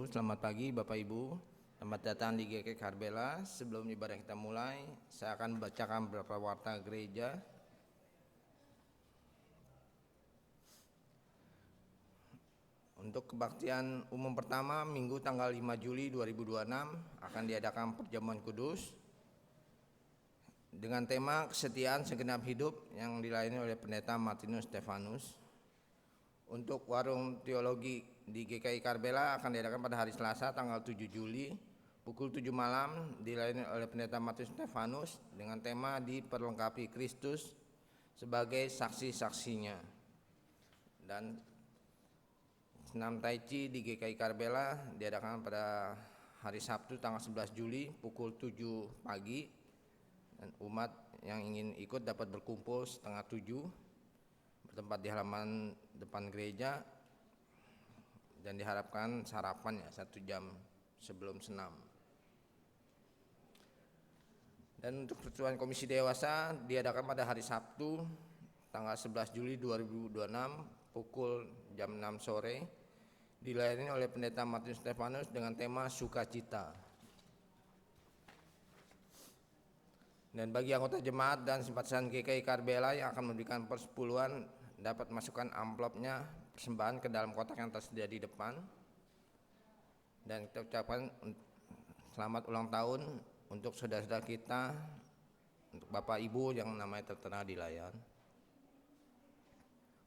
Selamat pagi Bapak Ibu. Selamat datang di GKI Karbela. Sebelum ibadah kita mulai, saya akan membacakan beberapa warta gereja. Untuk kebaktian umum pertama, Minggu tanggal 5 Juli 2026 akan diadakan perjamuan kudus dengan tema kesetiaan segenap hidup yang dilayani oleh Pendeta Martinus Stefanus. Untuk warung teologi di GKI Karbela akan diadakan pada hari Selasa tanggal 7 Juli pukul 7 malam, dilayani oleh Pendeta Martinus Stefanus dengan tema diperlengkapi Kristus sebagai saksi-saksinya. Dan senam tai chi di GKI Karbela diadakan pada hari Sabtu tanggal 11 Juli pukul 7 pagi, dan umat yang ingin ikut dapat berkumpul setengah 7 bertempat di halaman depan gereja, dan diharapkan sarapan 1 jam sebelum senam. Dan untuk pertemuan komisi dewasa diadakan pada hari Sabtu tanggal 11 Juli 2026 pukul jam 6 sore, dilayani oleh Pendeta Martinus Stefanus dengan tema sukacita. Dan bagi anggota jemaat dan simpatisan GKI Karbela yang akan memberikan persepuluhan, dapat masukkan amplopnya persembahan ke dalam kotak yang tersedia di depan. Dan kita ucapkan selamat ulang tahun untuk saudara-saudara kita, untuk Bapak Ibu yang namanya tertera di layar.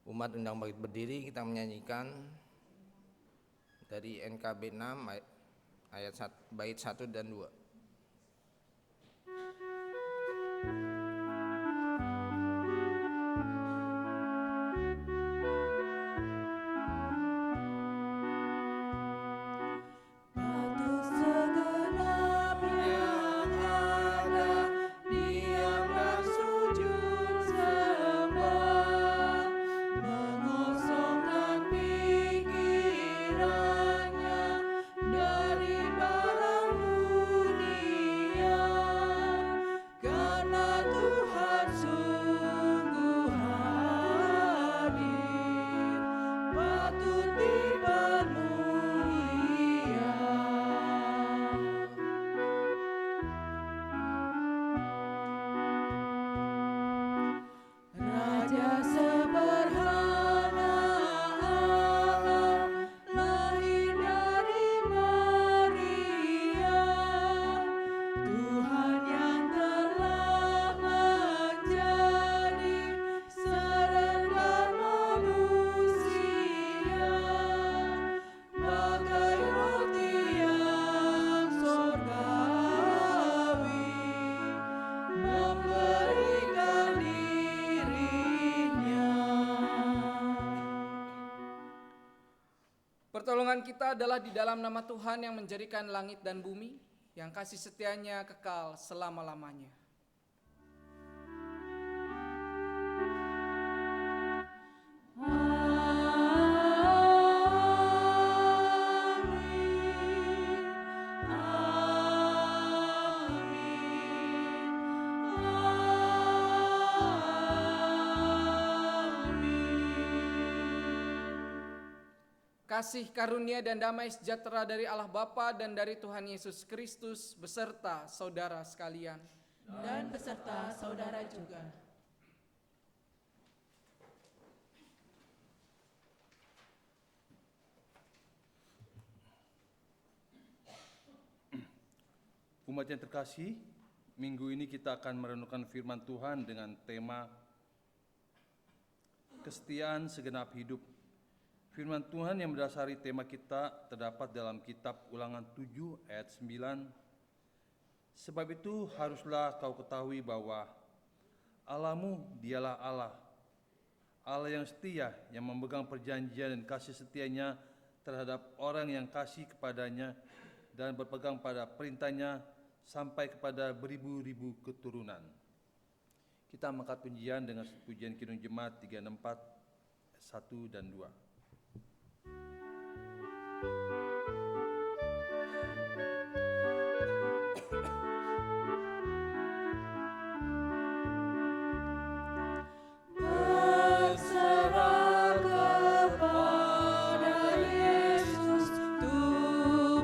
Umat undang berdiri, kita menyanyikan dari NKB 6 ayat 1, bait 1 dan 2. Pertolongan kita adalah di dalam nama Tuhan yang menjadikan langit dan bumi, yang kasih setianya kekal selama-lamanya. Kasih karunia dan damai sejahtera dari Allah Bapa dan dari Tuhan Yesus Kristus beserta saudara sekalian. Dan beserta saudara juga. Umat yang terkasih, minggu ini kita akan merenungkan firman Tuhan dengan tema kesetiaan segenap hidup. Firman Tuhan yang mendasari tema kita terdapat dalam kitab Ulangan 7 ayat 9. Sebab itu haruslah kau ketahui bahwa Allahmu dialah Allah, Allah yang setia, yang memegang perjanjian dan kasih setianya terhadap orang yang kasih kepadanya dan berpegang pada perintahnya sampai kepada beribu-ribu keturunan. Kita mengangkat pujian dengan pujian Kidung Jemaat 364 1 dan 2. Berserah kepada Yesus Tuhan.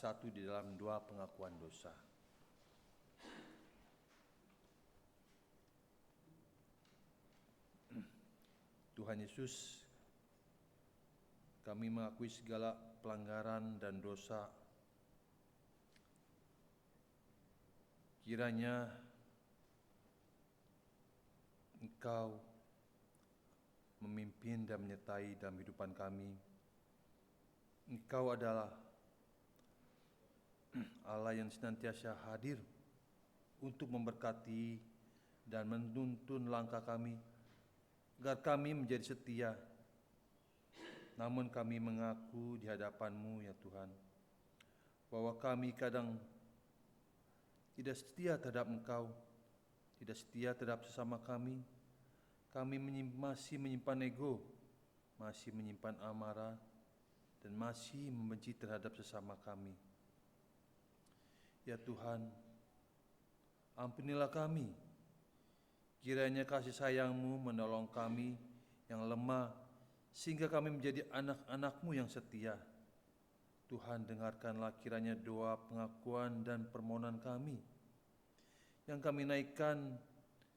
bersatu di dalam doa pengakuan dosa. Tuhan Yesus, kami mengakui segala pelanggaran dan dosa. Kiranya Engkau memimpin dan menyertai dalam kehidupan kami. Engkau adalah Allah yang senantiasa hadir untuk memberkati dan menuntun langkah kami, agar kami menjadi setia. Namun kami mengaku di hadapan-Mu ya Tuhan, bahwa kami kadang tidak setia terhadap Engkau, tidak setia terhadap sesama kami. Kami masih menyimpan ego, masih menyimpan amarah, dan masih membenci terhadap sesama kami. Ya Tuhan, ampunilah kami. Kiranya kasih sayang-Mu menolong kami yang lemah, sehingga kami menjadi anak-anak-Mu yang setia. Tuhan, dengarkanlah kiranya doa pengakuan dan permohonan kami, yang kami naikkan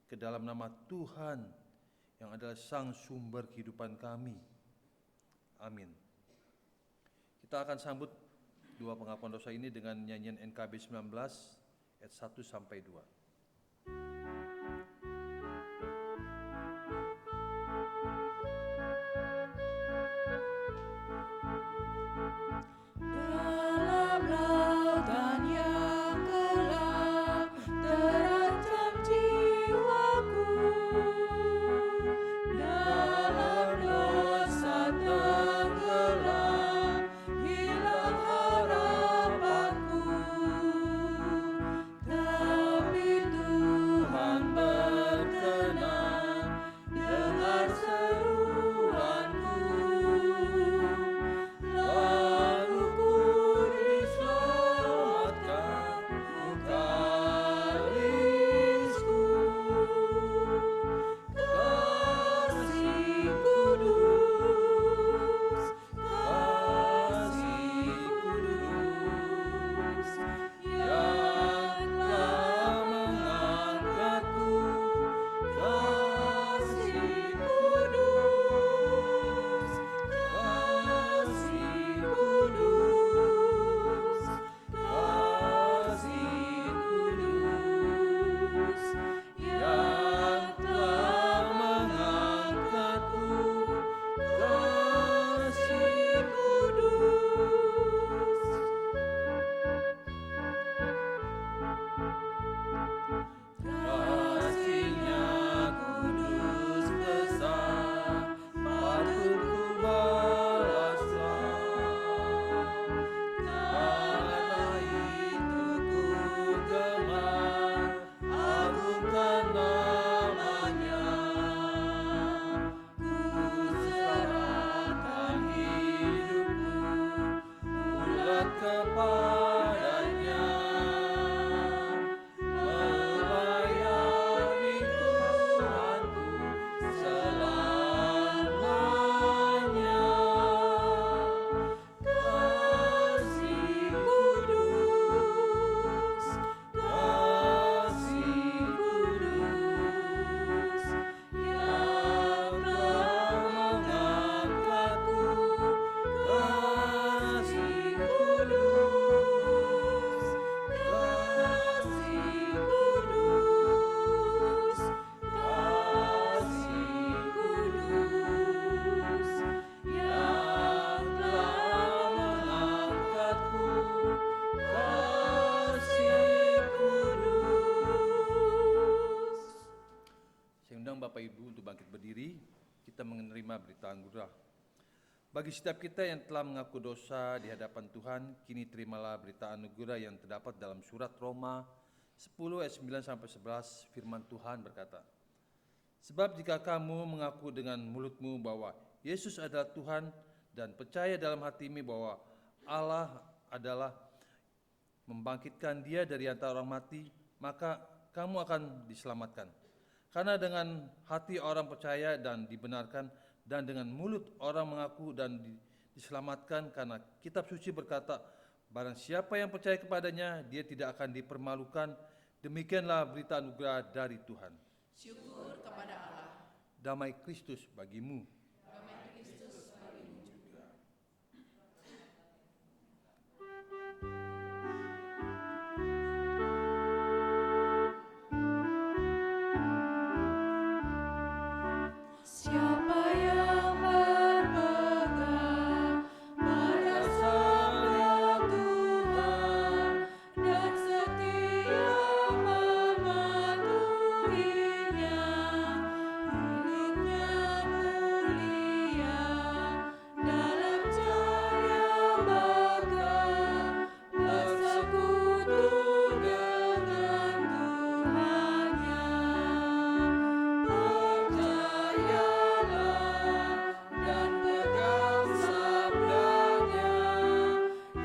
ke dalam nama Tuhan, yang adalah Sang Sumber kehidupan kami. Amin. Kita akan sambut doa pengakuan dosa ini dengan nyanyian NKB 19 ayat 1 sampai 2. Dalam lautan yang gelap terancam jiwaku, dalam dosa tenggelam hilang harapanku, tapi Tuhan berkenan dengar seruanku. Lalu ku diselamatkan mukalisku. Kasih kudus, yang telah mengangkatku. Kasih kudus, kasih kudus, kasih kudus, yang telah mengangkatku. Kasih kudus. Kasih-Nya kudus besar, patut ku balaslah. Karena itu ku gemar, agungkan nama-Nya. Ku serahkan hidupku bulat kepada-Nya, melayani Tuhanku selamanya. Kasih kudus, kasih kudus, yang telah mengangkatku. Kasih kudus, kasih kudus, kasih kudus, yang telah mengangkatku. Kasih kudus. Saya undang Bapak Ibu untuk bangkit berdiri, kita menerima berita anugerah. Bagi setiap kita yang telah mengaku dosa di hadapan Tuhan, kini terimalah berita anugerah yang terdapat dalam surat Roma 10 ayat 9 sampai 11. Firman Tuhan berkata, sebab jika kamu mengaku dengan mulutmu bahwa Yesus adalah Tuhan dan percaya dalam hatimu bahwa Allah adalah membangkitkan Dia dari antara orang mati, maka kamu akan diselamatkan. Karena dengan hati orang percaya dan dibenarkan, dan dengan mulut orang mengaku dan diselamatkan, karena kitab suci berkata Barang siapa yang percaya kepadanya, dia tidak akan dipermalukan. Demikianlah berita anugerah dari Tuhan. Syukur kepada Allah. Damai Kristus bagimu. Siapa yang berpegang pada sabda Tuhan dan setia mematuhinya, hidupnya mulia dalam cahaya bakal bersekutu dengan Tuhannya. Percayalah dan pegang sabdanya,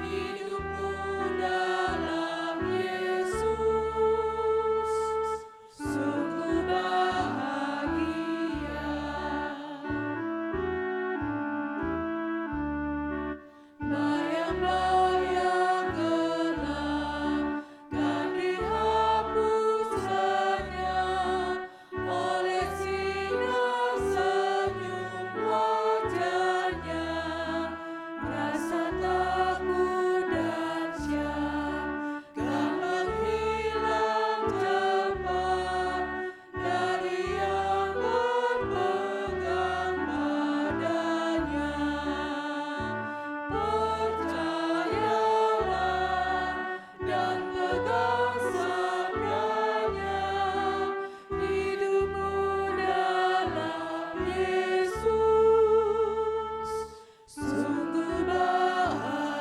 hidupmu dalam Yesus sungguh bahagia. Bayang-bayang gelap kan dihapuskannya oleh sinar senyum wajahnya. Rasa takut dan syak kan menghilang cepat dari yang berpegang padanya. Percayalah dan pegang sabdanya, hidupmu dalam Yesus sungguh bahagia.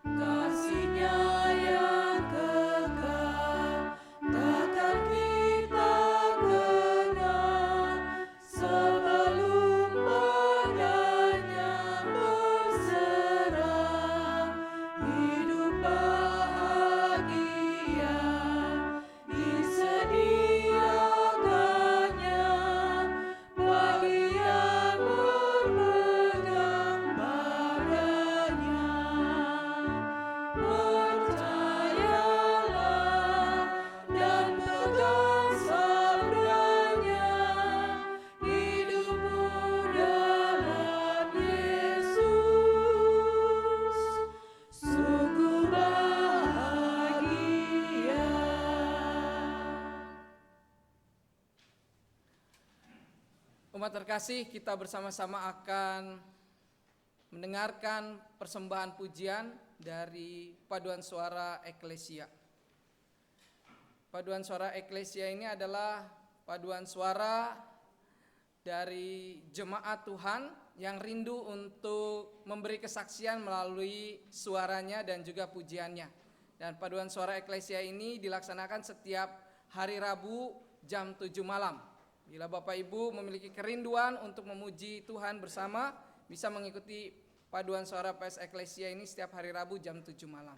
Kasih-Nya yang kekal takkan kita kenal sebelum padanya berserah. Hidup bahagia disediakannya bagi yang berpegang padanya. Percayalah dan pegang sabdanya, hidupmu dalam Yesus sungguh bahagia. Umat terkasih, kita bersama-sama akan mendengarkan persembahan pujian dari Paduan Suara Eklesia. Paduan Suara Eklesia ini adalah paduan suara dari jemaat Tuhan yang rindu untuk memberi kesaksian melalui suaranya dan juga pujiannya. Dan paduan suara Eklesia ini dilaksanakan setiap hari Rabu jam 7 malam. Bila Bapak Ibu memiliki kerinduan untuk memuji Tuhan bersama, bisa mengikuti paduan suara PS Eklesia ini setiap hari Rabu jam 7 malam.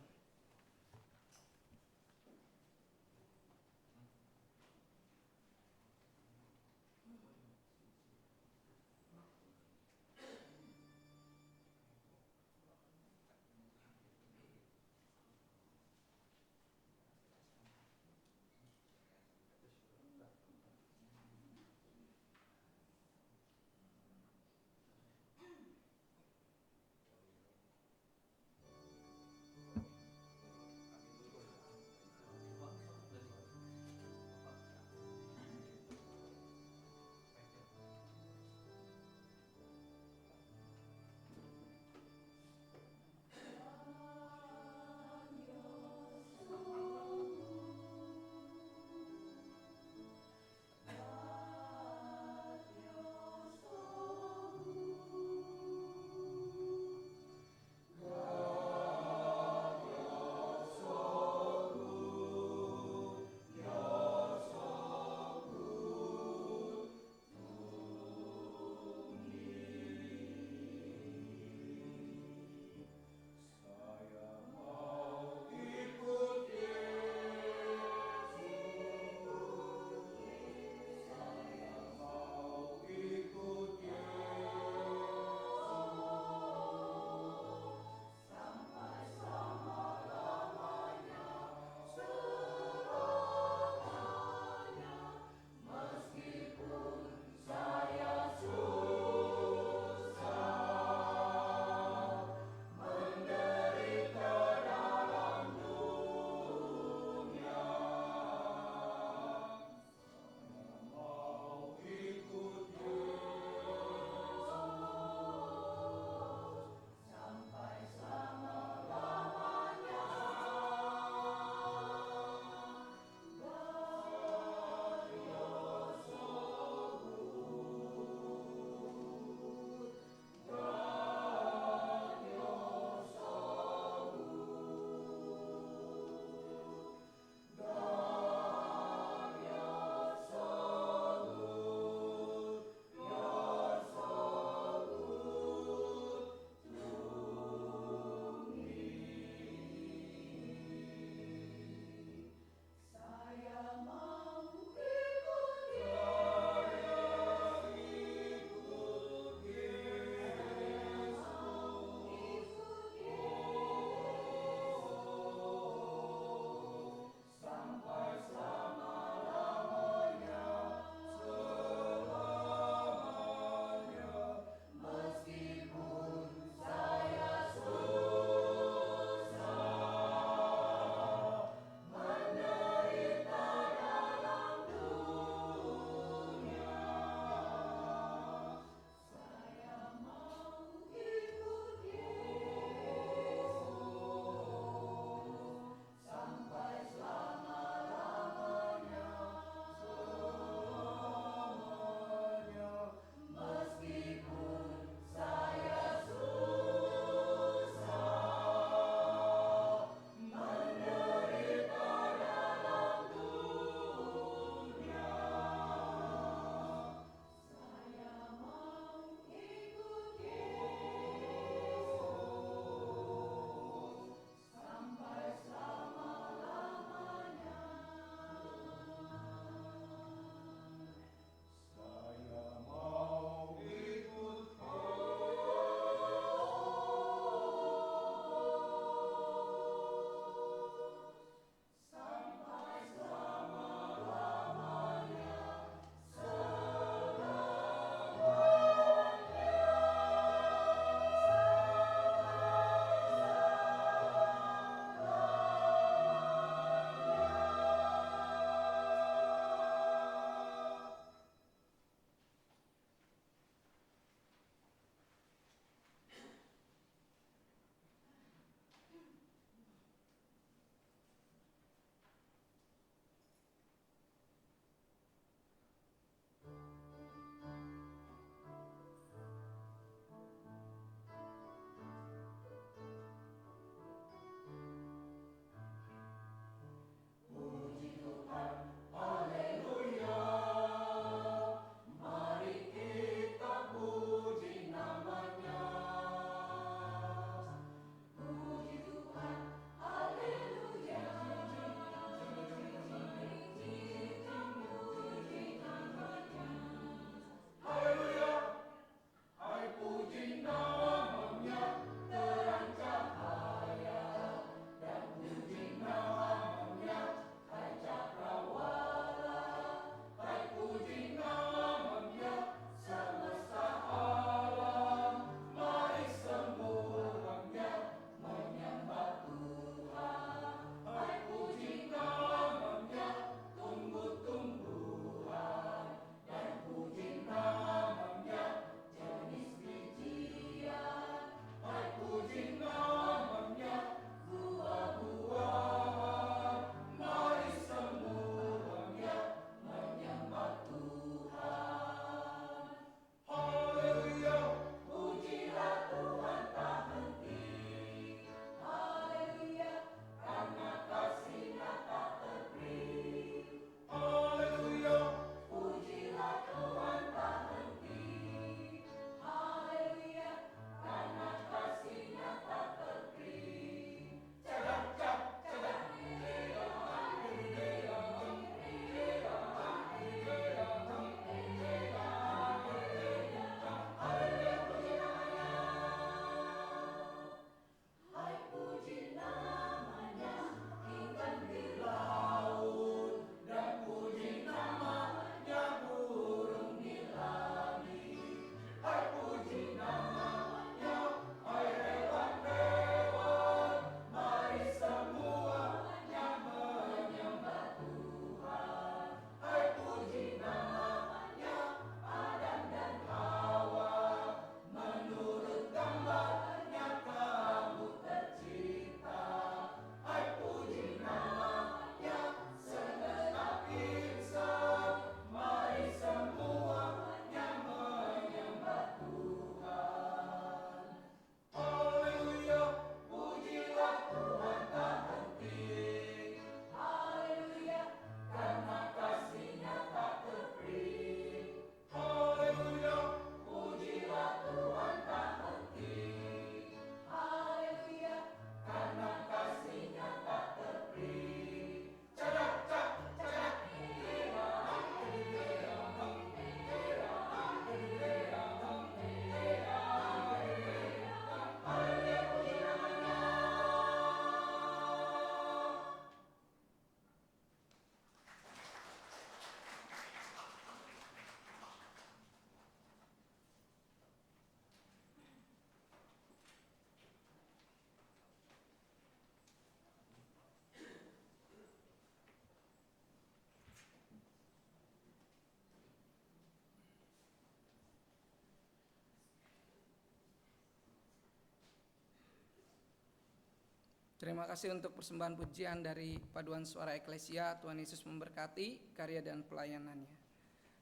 Terima kasih untuk persembahan pujian dari Paduan Suara Eklesia. Tuhan Yesus memberkati karya dan pelayanannya.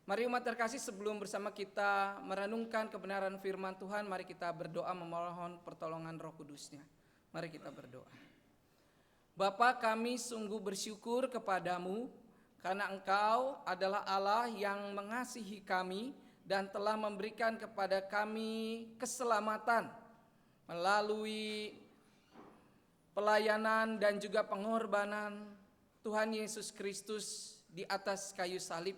Mari umat terkasih, sebelum bersama kita merenungkan kebenaran firman Tuhan, mari kita berdoa memohon pertolongan Roh Kudus-Nya. Mari kita berdoa. Bapa, kami sungguh bersyukur kepadamu karena Engkau adalah Allah yang mengasihi kami dan telah memberikan kepada kami keselamatan melalui pelayanan dan juga pengorbanan Tuhan Yesus Kristus di atas kayu salib.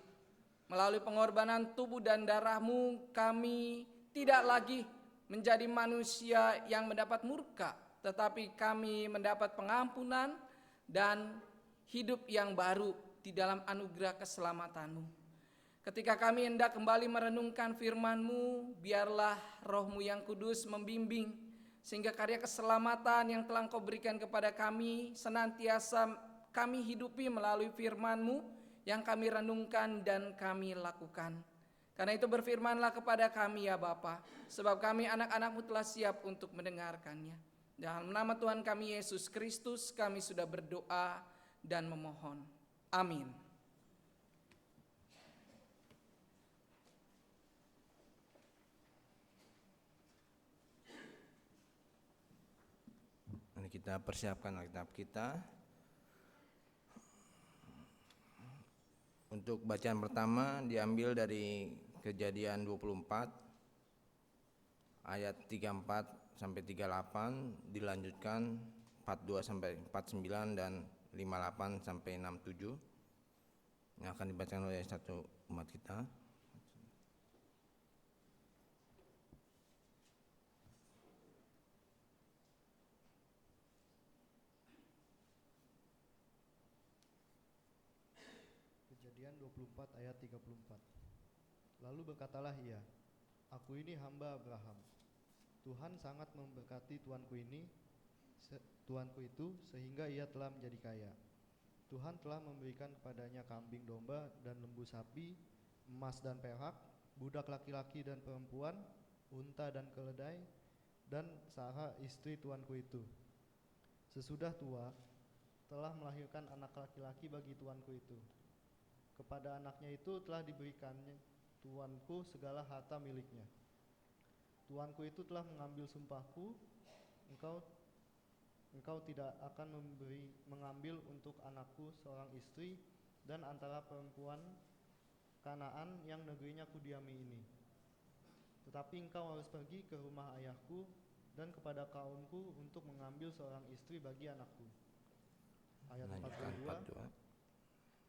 Melalui pengorbanan tubuh dan darah-Mu, kami tidak lagi menjadi manusia yang mendapat murka, tetapi kami mendapat pengampunan dan hidup yang baru di dalam anugerah keselamatan-Mu. Ketika kami hendak kembali merenungkan firman-Mu, biarlah Roh-Mu yang kudus membimbing, sehingga karya keselamatan yang telah Engkau berikan kepada kami senantiasa kami hidupi melalui firman-Mu yang kami renungkan dan kami lakukan. Karena itu berfirmanlah kepada kami ya Bapa, sebab kami anak-anak-Mu telah siap untuk mendengarkannya. Dalam nama Tuhan kami Yesus Kristus kami sudah berdoa dan memohon. Amin. Mari kita persiapkan Alkitab kita. Untuk bacaan pertama diambil dari Kejadian 24 ayat 34 sampai 38, dilanjutkan 42 sampai 49 dan 58 sampai 67 yang akan dibacakan oleh satu umat kita. Kejadian 24 ayat 34. Lalu berkatalah ia, "Aku ini hamba Abraham. Tuhan sangat memberkati tuanku itu sehingga ia telah menjadi kaya. Tuhan telah memberikan kepadanya kambing domba dan lembu sapi, emas dan perak, budak laki-laki dan perempuan, unta dan keledai, dan Sarah istri tuanku itu. Sesudah tua, telah melahirkan anak laki-laki bagi tuanku itu. Kepada anaknya itu telah diberikannya tuanku segala harta miliknya. Tuanku itu telah mengambil sumpahku, engkau tidak akan mengambil untuk anakku seorang istri dan antara perempuan Kanaan yang negerinya kudiami ini. Tetapi engkau harus pergi ke rumah ayahku dan kepada kaumku untuk mengambil seorang istri bagi anakku." Ayat 42.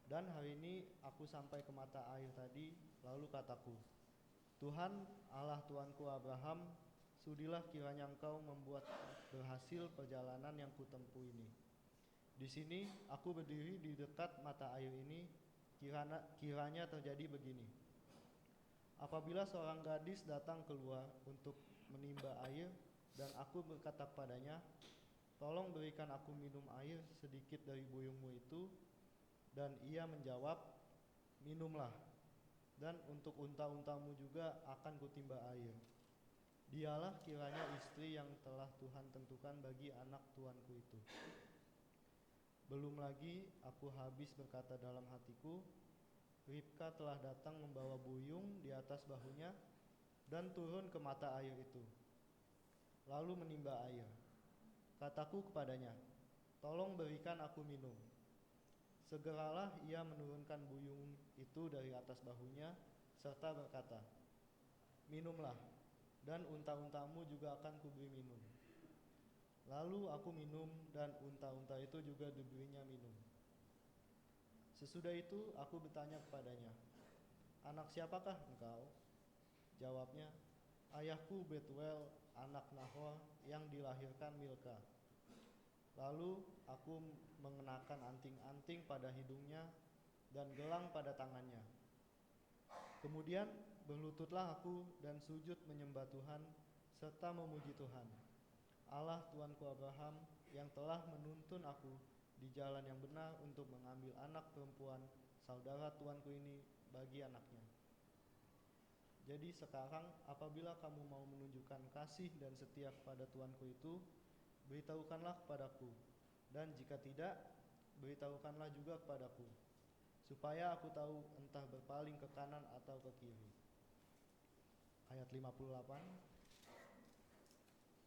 "Dan hari ini aku sampai ke mata air tadi, lalu kataku, Tuhan Allah tuanku Abraham, sudilah kiranya engkau membuat berhasil perjalanan yang kutempuh ini. Di sini aku berdiri di dekat mata air ini, kiranya terjadi begini. Apabila seorang gadis datang keluar untuk menimba air, dan aku berkata kepadanya, tolong berikan aku minum air sedikit dari buyungmu itu, dan ia menjawab, minumlah, dan untuk unta-untamu juga akan kutimba air. Dialah kiranya istri yang telah Tuhan tentukan bagi anak tuanku itu. Belum lagi aku habis berkata dalam hatiku, Ribka telah datang membawa buyung di atas bahunya dan turun ke mata air itu, lalu menimba air. Kataku kepadanya, tolong berikan aku minum. Segeralah ia menurunkan buyung itu dari atas bahunya serta berkata, minumlah, dan unta-untamu juga akan kuberi minum. Lalu aku minum, dan unta-unta itu juga diberinya minum. Sesudah itu aku bertanya kepadanya, anak siapakah engkau? Jawabnya, ayahku Betuel, anak Nahor yang dilahirkan Milka. Lalu aku mengenakan anting-anting pada hidungnya dan gelang pada tangannya. Kemudian berlututlah aku dan sujud menyembah Tuhan serta memuji Tuhan, Allah Tuanku Abraham yang telah menuntun aku di jalan yang benar untuk mengambil anak perempuan saudara tuanku ini bagi anaknya. Jadi sekarang apabila kamu mau menunjukkan kasih dan setia kepada tuanku itu, beritahukanlah kepadaku, Dan jika tidak, beritahukanlah juga kepadaku, supaya aku tahu entah berpaling ke kanan atau ke kiri. Ayat 58.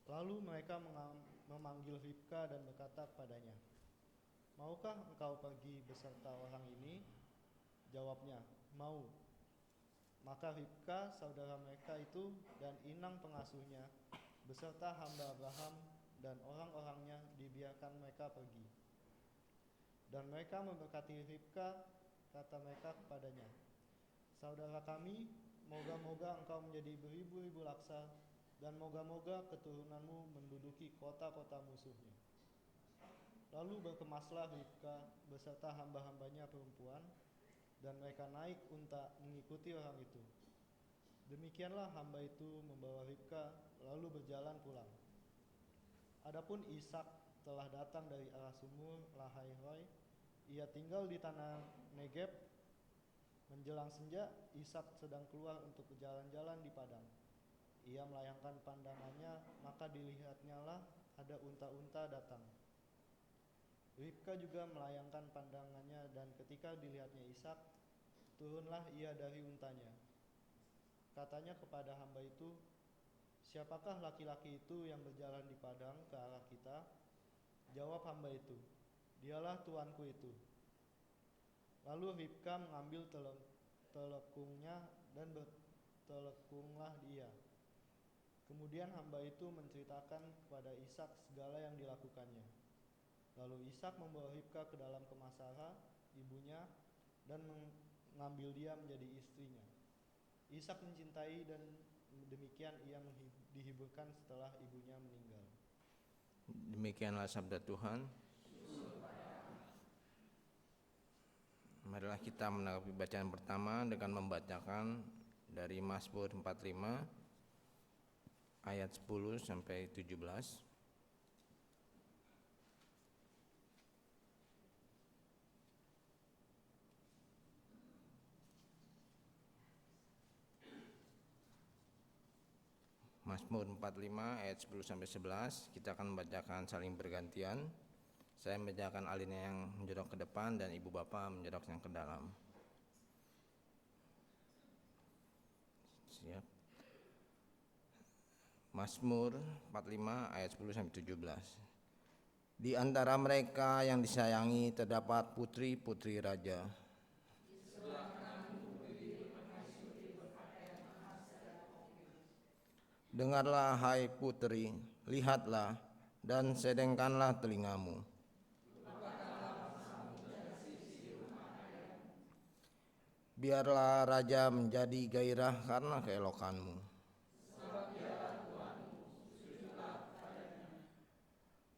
Lalu mereka memanggil Ribka dan berkata kepadanya, "Maukah engkau pergi beserta orang ini?" Jawabnya, "Mau." Maka Ribka, saudara mereka itu, dan inang pengasuhnya, beserta hamba Abraham dan orang-orangnya dibiarkan mereka pergi. Dan mereka memberkati Ribka, kata mereka kepadanya, "Saudara kami, moga-moga engkau menjadi beribu-ribu laksa, dan moga-moga keturunanmu menduduki kota-kota musuhnya." Lalu berkemaslah Ribka beserta hamba-hambanya perempuan, dan mereka naik unta mengikuti orang itu. Demikianlah hamba itu membawa Ribka lalu berjalan pulang. Adapun Ishak telah datang dari arah sumur Lahai-Roi. Ia tinggal di tanah Negeb. Menjelang senja, Ishak sedang keluar untuk berjalan-jalan di padang. Ia melayangkan pandangannya, maka dilihatnyalah ada unta-unta datang. Ribka juga melayangkan pandangannya, dan ketika dilihatnya Ishak, turunlah ia dari untanya. Katanya kepada hamba itu, "Siapakah laki-laki itu yang berjalan di padang ke arah kita?" Jawab hamba itu, "Dialah tuanku itu." Lalu Ribka mengambil telekungnya dan bertelekunglah dia. Kemudian hamba itu menceritakan kepada Ishak segala yang dilakukannya. Lalu Ishak membawa Ribka ke dalam kemah Sarah, ibunya, dan mengambil dia menjadi istrinya. Ishak mencintai, dan demikian ia dihiburkan setelah ibunya meninggal. Demikianlah sabda Tuhan. Marilah kita menanggapi bacaan pertama dengan membacakan dari Mazmur 45 ayat 10 sampai 17. Mazmur 45 ayat 10 sampai 11. Kita akan membacakan saling bergantian. Saya membacakan alinea yang menjorok ke depan dan ibu bapak menjorok yang ke dalam. Siap. Mazmur 45 ayat 10 sampai 17. Di antara mereka yang disayangi terdapat putri-putri raja. Dengarlah hai putri, lihatlah dan sedengkanlah telingamu. Biarlah raja menjadi gairah karena keelokanmu.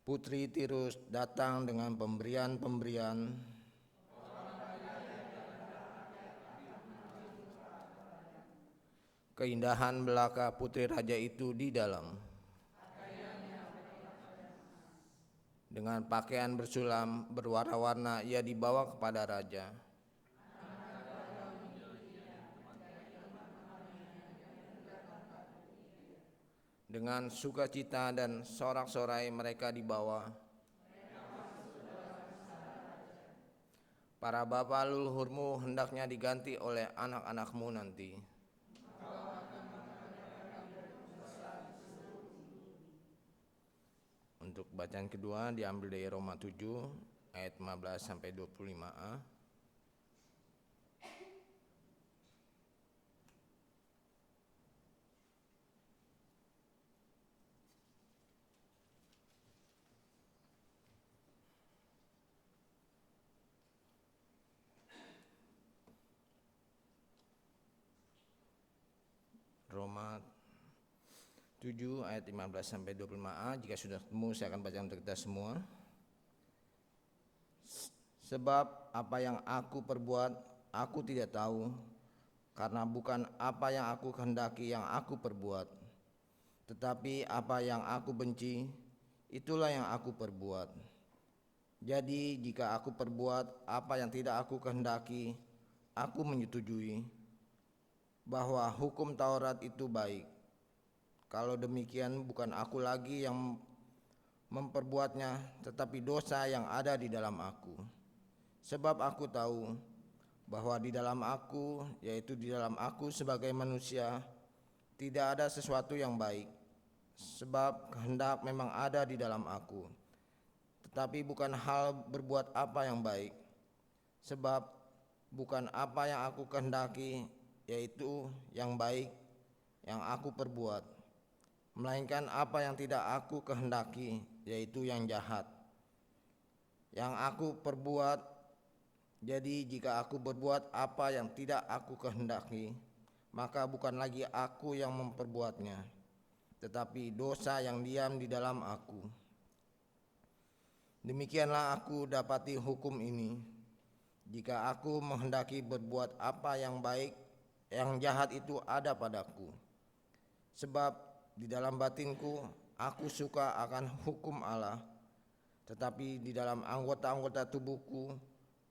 Putri Tirus datang dengan pemberian-pemberian. Keindahan belaka putri raja itu di dalam. Dengan pakaian bersulam berwarna-warna ia dibawa kepada raja. Dengan sukacita dan sorak-sorai mereka dibawa. Para bapa leluhurmu hendaknya diganti oleh anak-anakmu nanti. Untuk bacaan kedua diambil dari Roma 7 ayat 15 sampai 25a. Roma 7 ayat 15 sampai 25a. Jika sudah ketemu saya akan baca untuk kita semua. Sebab apa yang aku perbuat aku tidak tahu, karena bukan apa yang aku kehendaki yang aku perbuat, tetapi apa yang aku benci itulah yang aku perbuat. Jadi jika aku perbuat apa yang tidak aku kehendaki, aku menyetujui bahwa hukum Taurat itu baik. Kalau demikian bukan aku lagi yang memperbuatnya, tetapi dosa yang ada di dalam aku. Sebab aku tahu bahwa di dalam aku, yaitu di dalam aku sebagai manusia, tidak ada sesuatu yang baik. Sebab kehendak memang ada di dalam aku, tetapi bukan hal berbuat apa yang baik. Sebab bukan apa yang aku kehendaki, yaitu yang baik, yang aku perbuat, melainkan apa yang tidak aku kehendaki, yaitu yang jahat, yang aku perbuat. Jadi jika aku berbuat apa yang tidak aku kehendaki, maka bukan lagi aku yang memperbuatnya, tetapi dosa yang diam di dalam aku. Demikianlah aku dapati hukum ini: jika aku menghendaki berbuat apa yang baik, yang jahat itu ada padaku. Sebab di dalam batinku aku suka akan hukum Allah, tetapi di dalam anggota-anggota tubuhku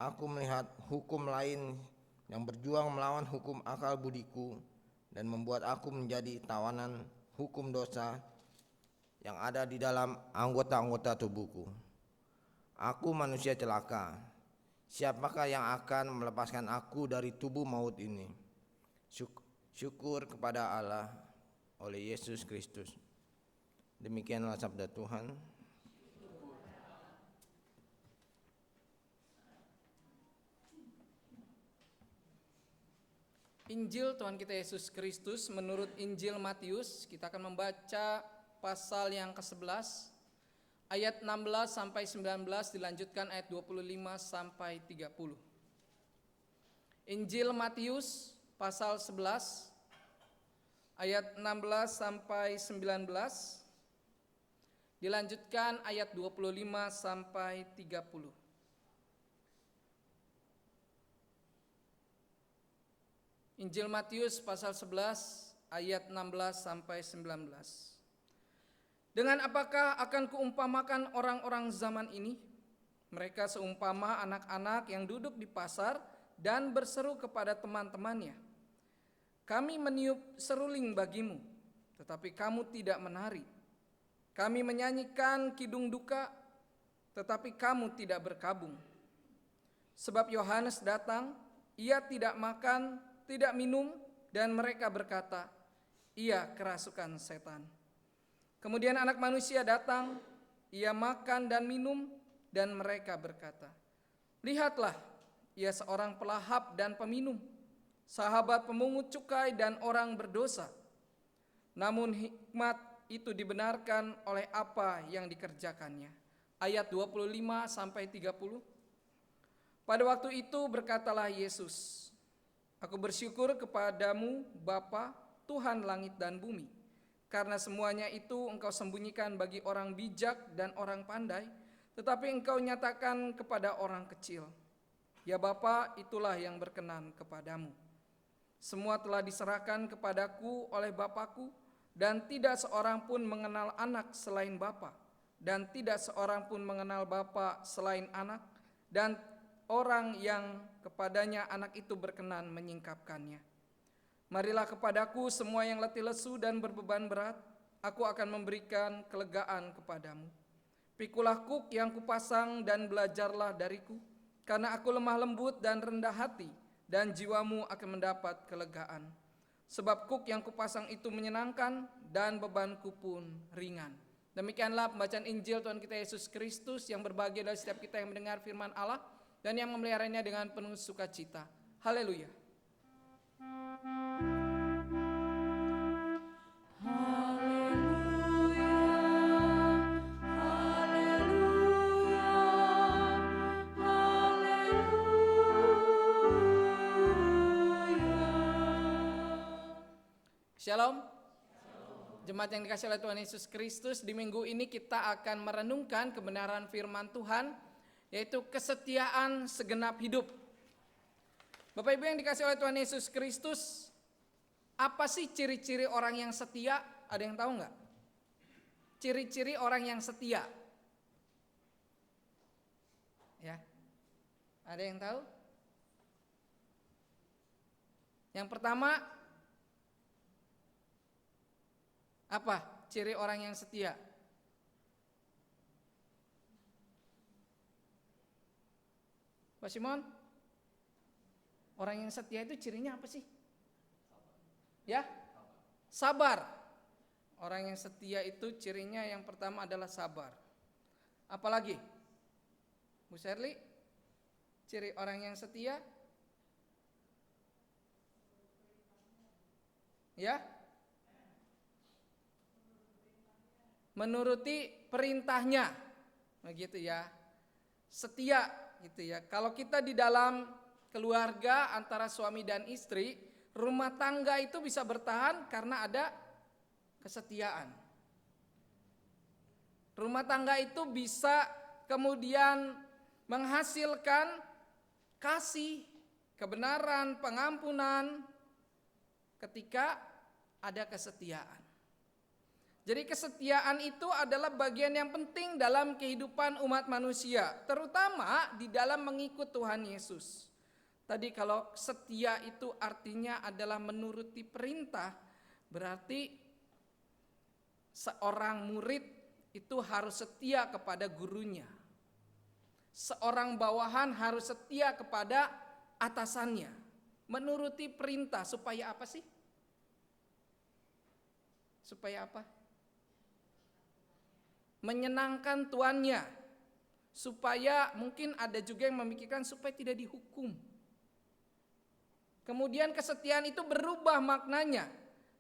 aku melihat hukum lain yang berjuang melawan hukum akal budiku dan membuat aku menjadi tawanan hukum dosa yang ada di dalam anggota-anggota tubuhku. Aku manusia celaka. Siapakah yang akan melepaskan aku dari tubuh maut ini? Syukur kepada Allah oleh Yesus Kristus. Demikianlah sabda Tuhan. Injil Tuhan kita Yesus Kristus menurut Injil Matius, kita akan membaca pasal yang ke-11 ayat 16 sampai 19, dilanjutkan ayat 25 sampai 30. Injil Matius pasal 11 ayat 16 sampai 19, dilanjutkan ayat 25 sampai 30. Injil Matius pasal 11 ayat 16 sampai 19. Dengan apakah akan kuumpamakan orang-orang zaman ini? Mereka seumpama anak-anak yang duduk di pasar dan berseru kepada teman-temannya, "Kami meniup seruling bagimu, tetapi kamu tidak menari. Kami menyanyikan kidung duka, tetapi kamu tidak berkabung. Sebab Yohanes datang, ia tidak makan, tidak minum, dan mereka berkata, ia kerasukan setan. Kemudian Anak Manusia datang, ia makan dan minum, dan mereka berkata, lihatlah, ia seorang pelahap dan peminum, sahabat pemungut cukai dan orang berdosa. Namun hikmat itu dibenarkan oleh apa yang dikerjakannya." Ayat 25 sampai 30. Pada waktu itu berkatalah Yesus, "Aku bersyukur kepadamu Bapa, Tuhan langit dan bumi, karena semuanya itu engkau sembunyikan bagi orang bijak dan orang pandai, tetapi engkau nyatakan kepada orang kecil. Ya Bapa, itulah yang berkenan kepadamu. Semua telah diserahkan kepadaku oleh Bapakku, dan tidak seorang pun mengenal anak selain Bapa, dan tidak seorang pun mengenal Bapa selain anak, dan orang yang kepadanya anak itu berkenan menyingkapkannya. Marilah kepadaku semua yang letih lesu dan berbeban berat, aku akan memberikan kelegaan kepadamu. Pikulah kuk yang kupasang dan belajarlah dariku, karena aku lemah lembut dan rendah hati, dan jiwamu akan mendapat kelegaan. Sebab kuk yang kupasang itu menyenangkan, dan bebanku pun ringan." Demikianlah pembacaan Injil Tuhan kita Yesus Kristus, yang berbahagia dari setiap kita yang mendengar firman Allah dan yang memeliharanya dengan penuh sukacita. Haleluya. Shalom. Jemaat yang dikasihi oleh Tuhan Yesus Kristus, di minggu ini kita akan merenungkan kebenaran firman Tuhan, yaitu kesetiaan segenap hidup. Bapak Ibu yang dikasihi oleh Tuhan Yesus Kristus, apa sih ciri-ciri orang yang setia? Ada yang tahu nggak? Ciri-ciri orang yang setia. Ya, ada yang tahu? Yang pertama, apa ciri orang yang setia? Pak Simon, orang yang setia itu cirinya apa sih? Ya, sabar. Orang yang setia itu cirinya yang pertama adalah sabar. Apalagi? Bu Sherly, ciri orang yang setia? Ya, menuruti perintahnya, begitu ya. Setia, gitu ya. Kalau kita di dalam keluarga antara suami dan istri, rumah tangga itu bisa bertahan karena ada kesetiaan. Rumah tangga itu bisa kemudian menghasilkan kasih, kebenaran, pengampunan ketika ada kesetiaan. Jadi kesetiaan itu adalah bagian yang penting dalam kehidupan umat manusia, terutama di dalam mengikut Tuhan Yesus. Tadi kalau setia itu artinya adalah menuruti perintah, berarti seorang murid itu harus setia kepada gurunya. Seorang bawahan harus setia kepada atasannya. Menuruti perintah supaya apa sih? Supaya apa? Menyenangkan tuannya. Supaya mungkin ada juga yang memikirkan supaya tidak dihukum. Kemudian kesetiaan itu berubah maknanya.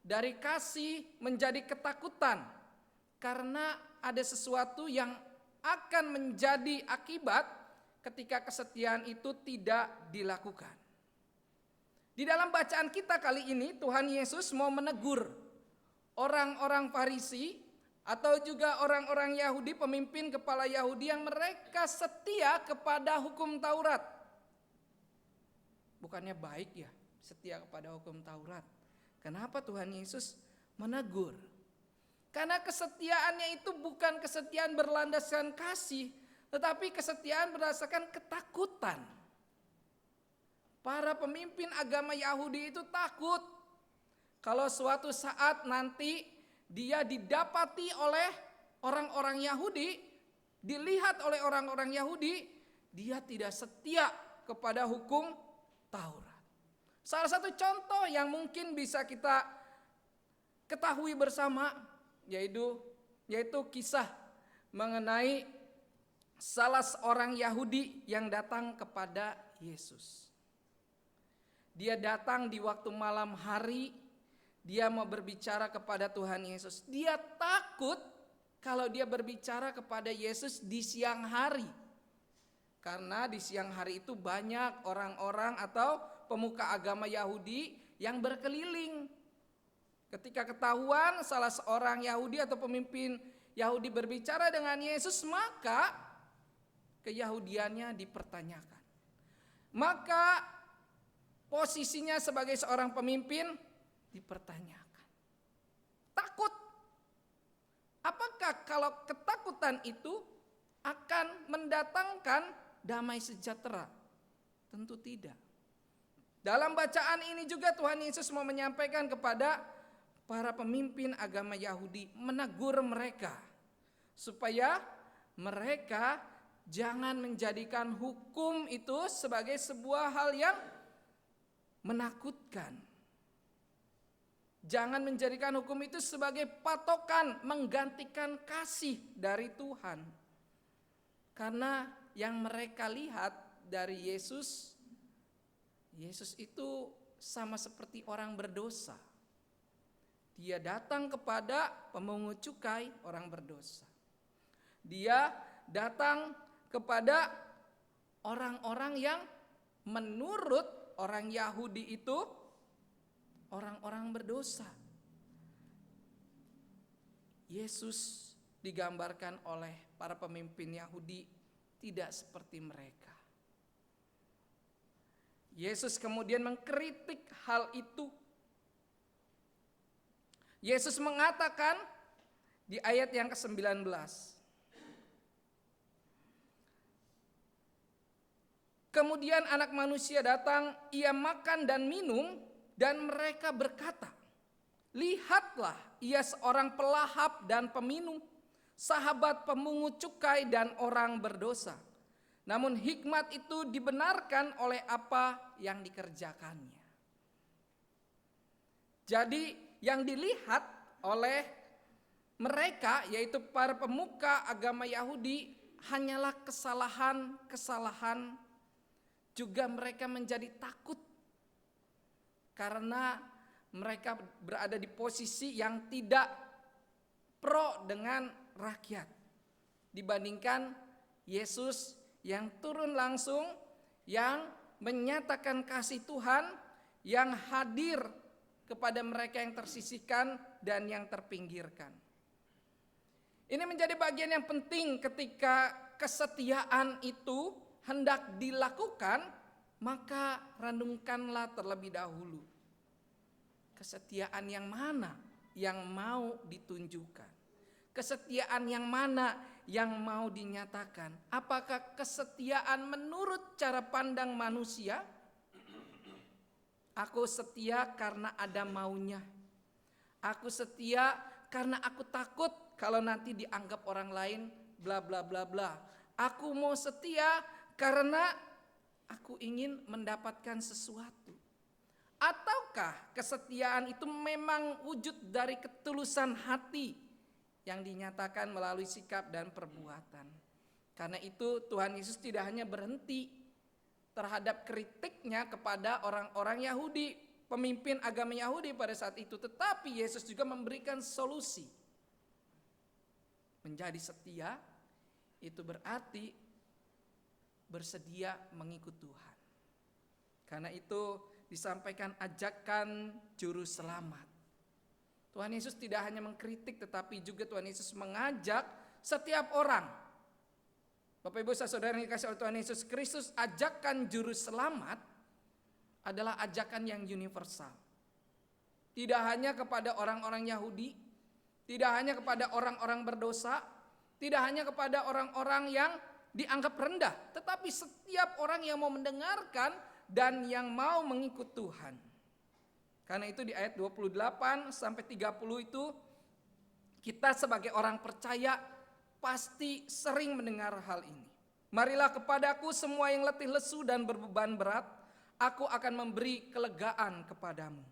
Dari kasih menjadi ketakutan. Karena ada sesuatu yang akan menjadi akibat ketika kesetiaan itu tidak dilakukan. Di dalam bacaan kita kali ini Tuhan Yesus mau menegur orang-orang Farisi atau juga orang-orang Yahudi, pemimpin kepala Yahudi yang mereka setia kepada hukum Taurat. Bukannya baik ya setia kepada hukum Taurat. Kenapa Tuhan Yesus menegur? Karena kesetiaannya itu bukan kesetiaan berlandaskan kasih, tetapi kesetiaan berdasarkan ketakutan. Para pemimpin agama Yahudi itu takut kalau suatu saat nanti dia didapati oleh orang-orang Yahudi, dilihat oleh orang-orang Yahudi, dia tidak setia kepada hukum Taurat. Salah satu contoh yang mungkin bisa kita ketahui bersama yaitu kisah mengenai salah seorang Yahudi yang datang kepada Yesus. Dia datang di waktu malam hari, dia mau berbicara kepada Tuhan Yesus. Dia takut kalau dia berbicara kepada Yesus di siang hari. Karena di siang hari itu banyak orang-orang atau pemuka agama Yahudi yang berkeliling. Ketika ketahuan salah seorang Yahudi atau pemimpin Yahudi berbicara dengan Yesus, maka keyahudiannya dipertanyakan. Maka posisinya sebagai seorang pemimpin dipertanyakan. Takut. Apakah kalau ketakutan itu akan mendatangkan damai sejahtera? Tentu tidak. Dalam bacaan ini juga Tuhan Yesus mau menyampaikan kepada para pemimpin agama Yahudi, menegur mereka supaya mereka jangan menjadikan hukum itu sebagai sebuah hal yang menakutkan. Jangan menjadikan hukum itu sebagai patokan menggantikan kasih dari Tuhan. Karena yang mereka lihat dari Yesus itu sama seperti orang berdosa. Dia datang kepada pemungut cukai, orang berdosa. Dia datang kepada orang-orang yang menurut orang Yahudi itu orang-orang berdosa. Yesus digambarkan oleh para pemimpin Yahudi tidak seperti mereka. Yesus kemudian mengkritik hal itu. Yesus mengatakan di ayat yang ke-19. Kemudian anak manusia datang, ia makan dan minum, dan mereka berkata, lihatlah ia seorang pelahap dan peminum, sahabat pemungut cukai dan orang berdosa. namun hikmat itu dibenarkan oleh apa yang dikerjakannya. Jadi yang dilihat oleh mereka, yaitu para pemuka agama Yahudi, hanyalah kesalahan-kesalahan. Juga mereka menjadi takut karena mereka berada di posisi yang tidak pro dengan rakyat dibandingkan Yesus yang turun langsung, yang menyatakan kasih Tuhan, yang hadir kepada mereka yang tersisihkan dan yang terpinggirkan. Ini menjadi bagian yang penting ketika kesetiaan itu hendak dilakukan, maka renungkanlah terlebih dahulu. Kesetiaan yang mana yang mau ditunjukkan? Kesetiaan yang mana yang mau dinyatakan? Apakah kesetiaan menurut cara pandang manusia? Aku setia karena ada maunya. Aku setia karena aku takut kalau nanti dianggap orang lain bla bla bla bla. Aku mau setia karena aku ingin mendapatkan sesuatu. Ataukah kesetiaan itu memang wujud dari ketulusan hati yang dinyatakan melalui sikap dan perbuatan? Karena itu Tuhan Yesus tidak hanya berhenti terhadap kritiknya kepada orang-orang Yahudi, pemimpin agama Yahudi pada saat itu, tetapi Yesus juga memberikan solusi. Menjadi setia itu berarti bersedia mengikut Tuhan. Karena itu disampaikan ajakan juru selamat. Tuhan Yesus tidak hanya mengkritik, tetapi juga Tuhan Yesus mengajak setiap orang. Bapak Ibu saudara yang dikasihi oleh Tuhan Yesus Kristus, ajakan juru selamat adalah ajakan yang universal. Tidak hanya kepada orang-orang Yahudi, tidak hanya kepada orang-orang berdosa, tidak hanya kepada orang-orang yang dianggap rendah, tetapi setiap orang yang mau mendengarkan dan yang mau mengikut Tuhan. Karena itu di ayat 28 sampai 30 itu kita sebagai orang percaya pasti sering mendengar hal ini. Marilah kepadaku semua yang letih lesu dan berbeban berat, aku akan memberi kelegaan kepadamu.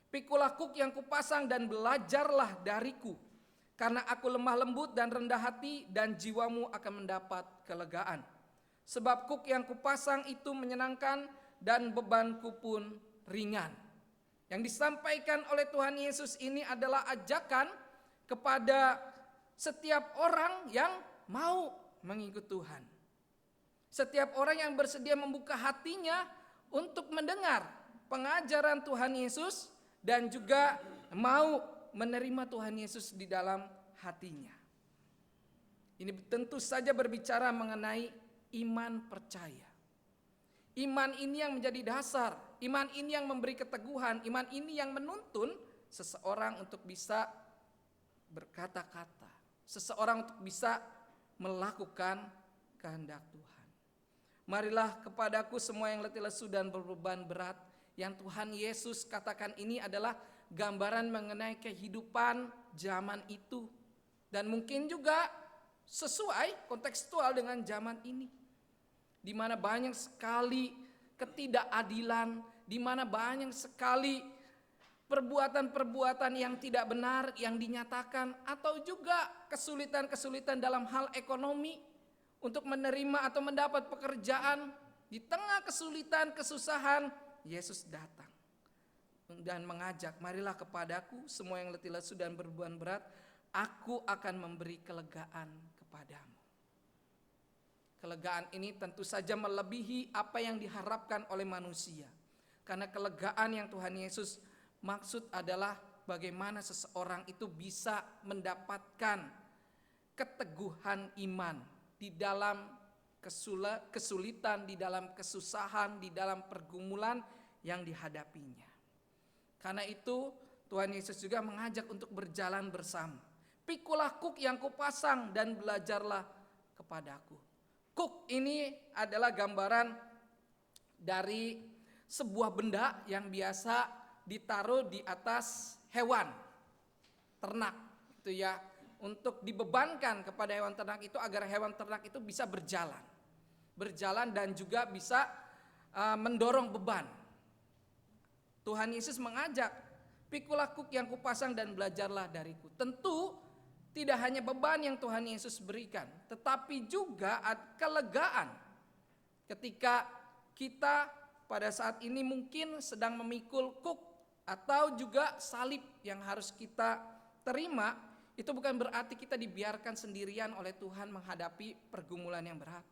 Pikulah kuk yang kupasang dan belajarlah dariku, karena aku lemah lembut dan rendah hati, dan jiwamu akan mendapat kelegaan. Sebab kuk yang kupasang itu menyenangkan dan bebanku pun ringan. Yang disampaikan oleh Tuhan Yesus ini adalah ajakan kepada setiap orang yang mau mengikut Tuhan. Setiap orang yang bersedia membuka hatinya untuk mendengar pengajaran Tuhan Yesus dan juga mau menerima Tuhan Yesus di dalam hatinya. Ini tentu saja berbicara mengenai iman percaya. Iman ini yang menjadi dasar, iman ini yang memberi keteguhan, iman ini yang menuntun seseorang untuk bisa berkata-kata, seseorang untuk bisa melakukan kehendak Tuhan. Marilah kepadaku semua yang letih lesu dan berbeban berat. Yang Tuhan Yesus katakan ini adalah gambaran mengenai kehidupan zaman itu. Dan mungkin juga sesuai kontekstual dengan zaman ini. Di mana banyak sekali ketidakadilan, di mana banyak sekali perbuatan-perbuatan yang tidak benar yang dinyatakan, atau juga kesulitan-kesulitan dalam hal ekonomi untuk menerima atau mendapat pekerjaan. Di tengah kesulitan, kesusahan, Yesus datang dan mengajak, marilah kepadaku semua yang letih lesu dan berbeban berat, aku akan memberi kelegaan kepadamu. Kelegaan ini tentu saja melebihi apa yang diharapkan oleh manusia. Karena kelegaan yang Tuhan Yesus maksud adalah bagaimana seseorang itu bisa mendapatkan keteguhan iman di dalam kesulitan, di dalam kesusahan, di dalam pergumulan yang dihadapinya. Karena itu Tuhan Yesus juga mengajak untuk berjalan bersama. Pikulah kuk yang kupasang dan belajarlah kepadaku. Kuk ini adalah gambaran dari sebuah benda yang biasa ditaruh di atas hewan ternak, itu ya, untuk dibebankan kepada hewan ternak itu agar hewan ternak itu bisa berjalan. berjalan dan juga bisa mendorong beban. Tuhan Yesus mengajak, "Pikulah kuk yang kupasang dan belajarlah dariku." Tentu tidak hanya beban yang Tuhan Yesus berikan, tetapi juga kelegaan. Ketika kita pada saat ini mungkin sedang memikul kuk atau juga salib yang harus kita terima, itu bukan berarti kita dibiarkan sendirian oleh Tuhan menghadapi pergumulan yang berat.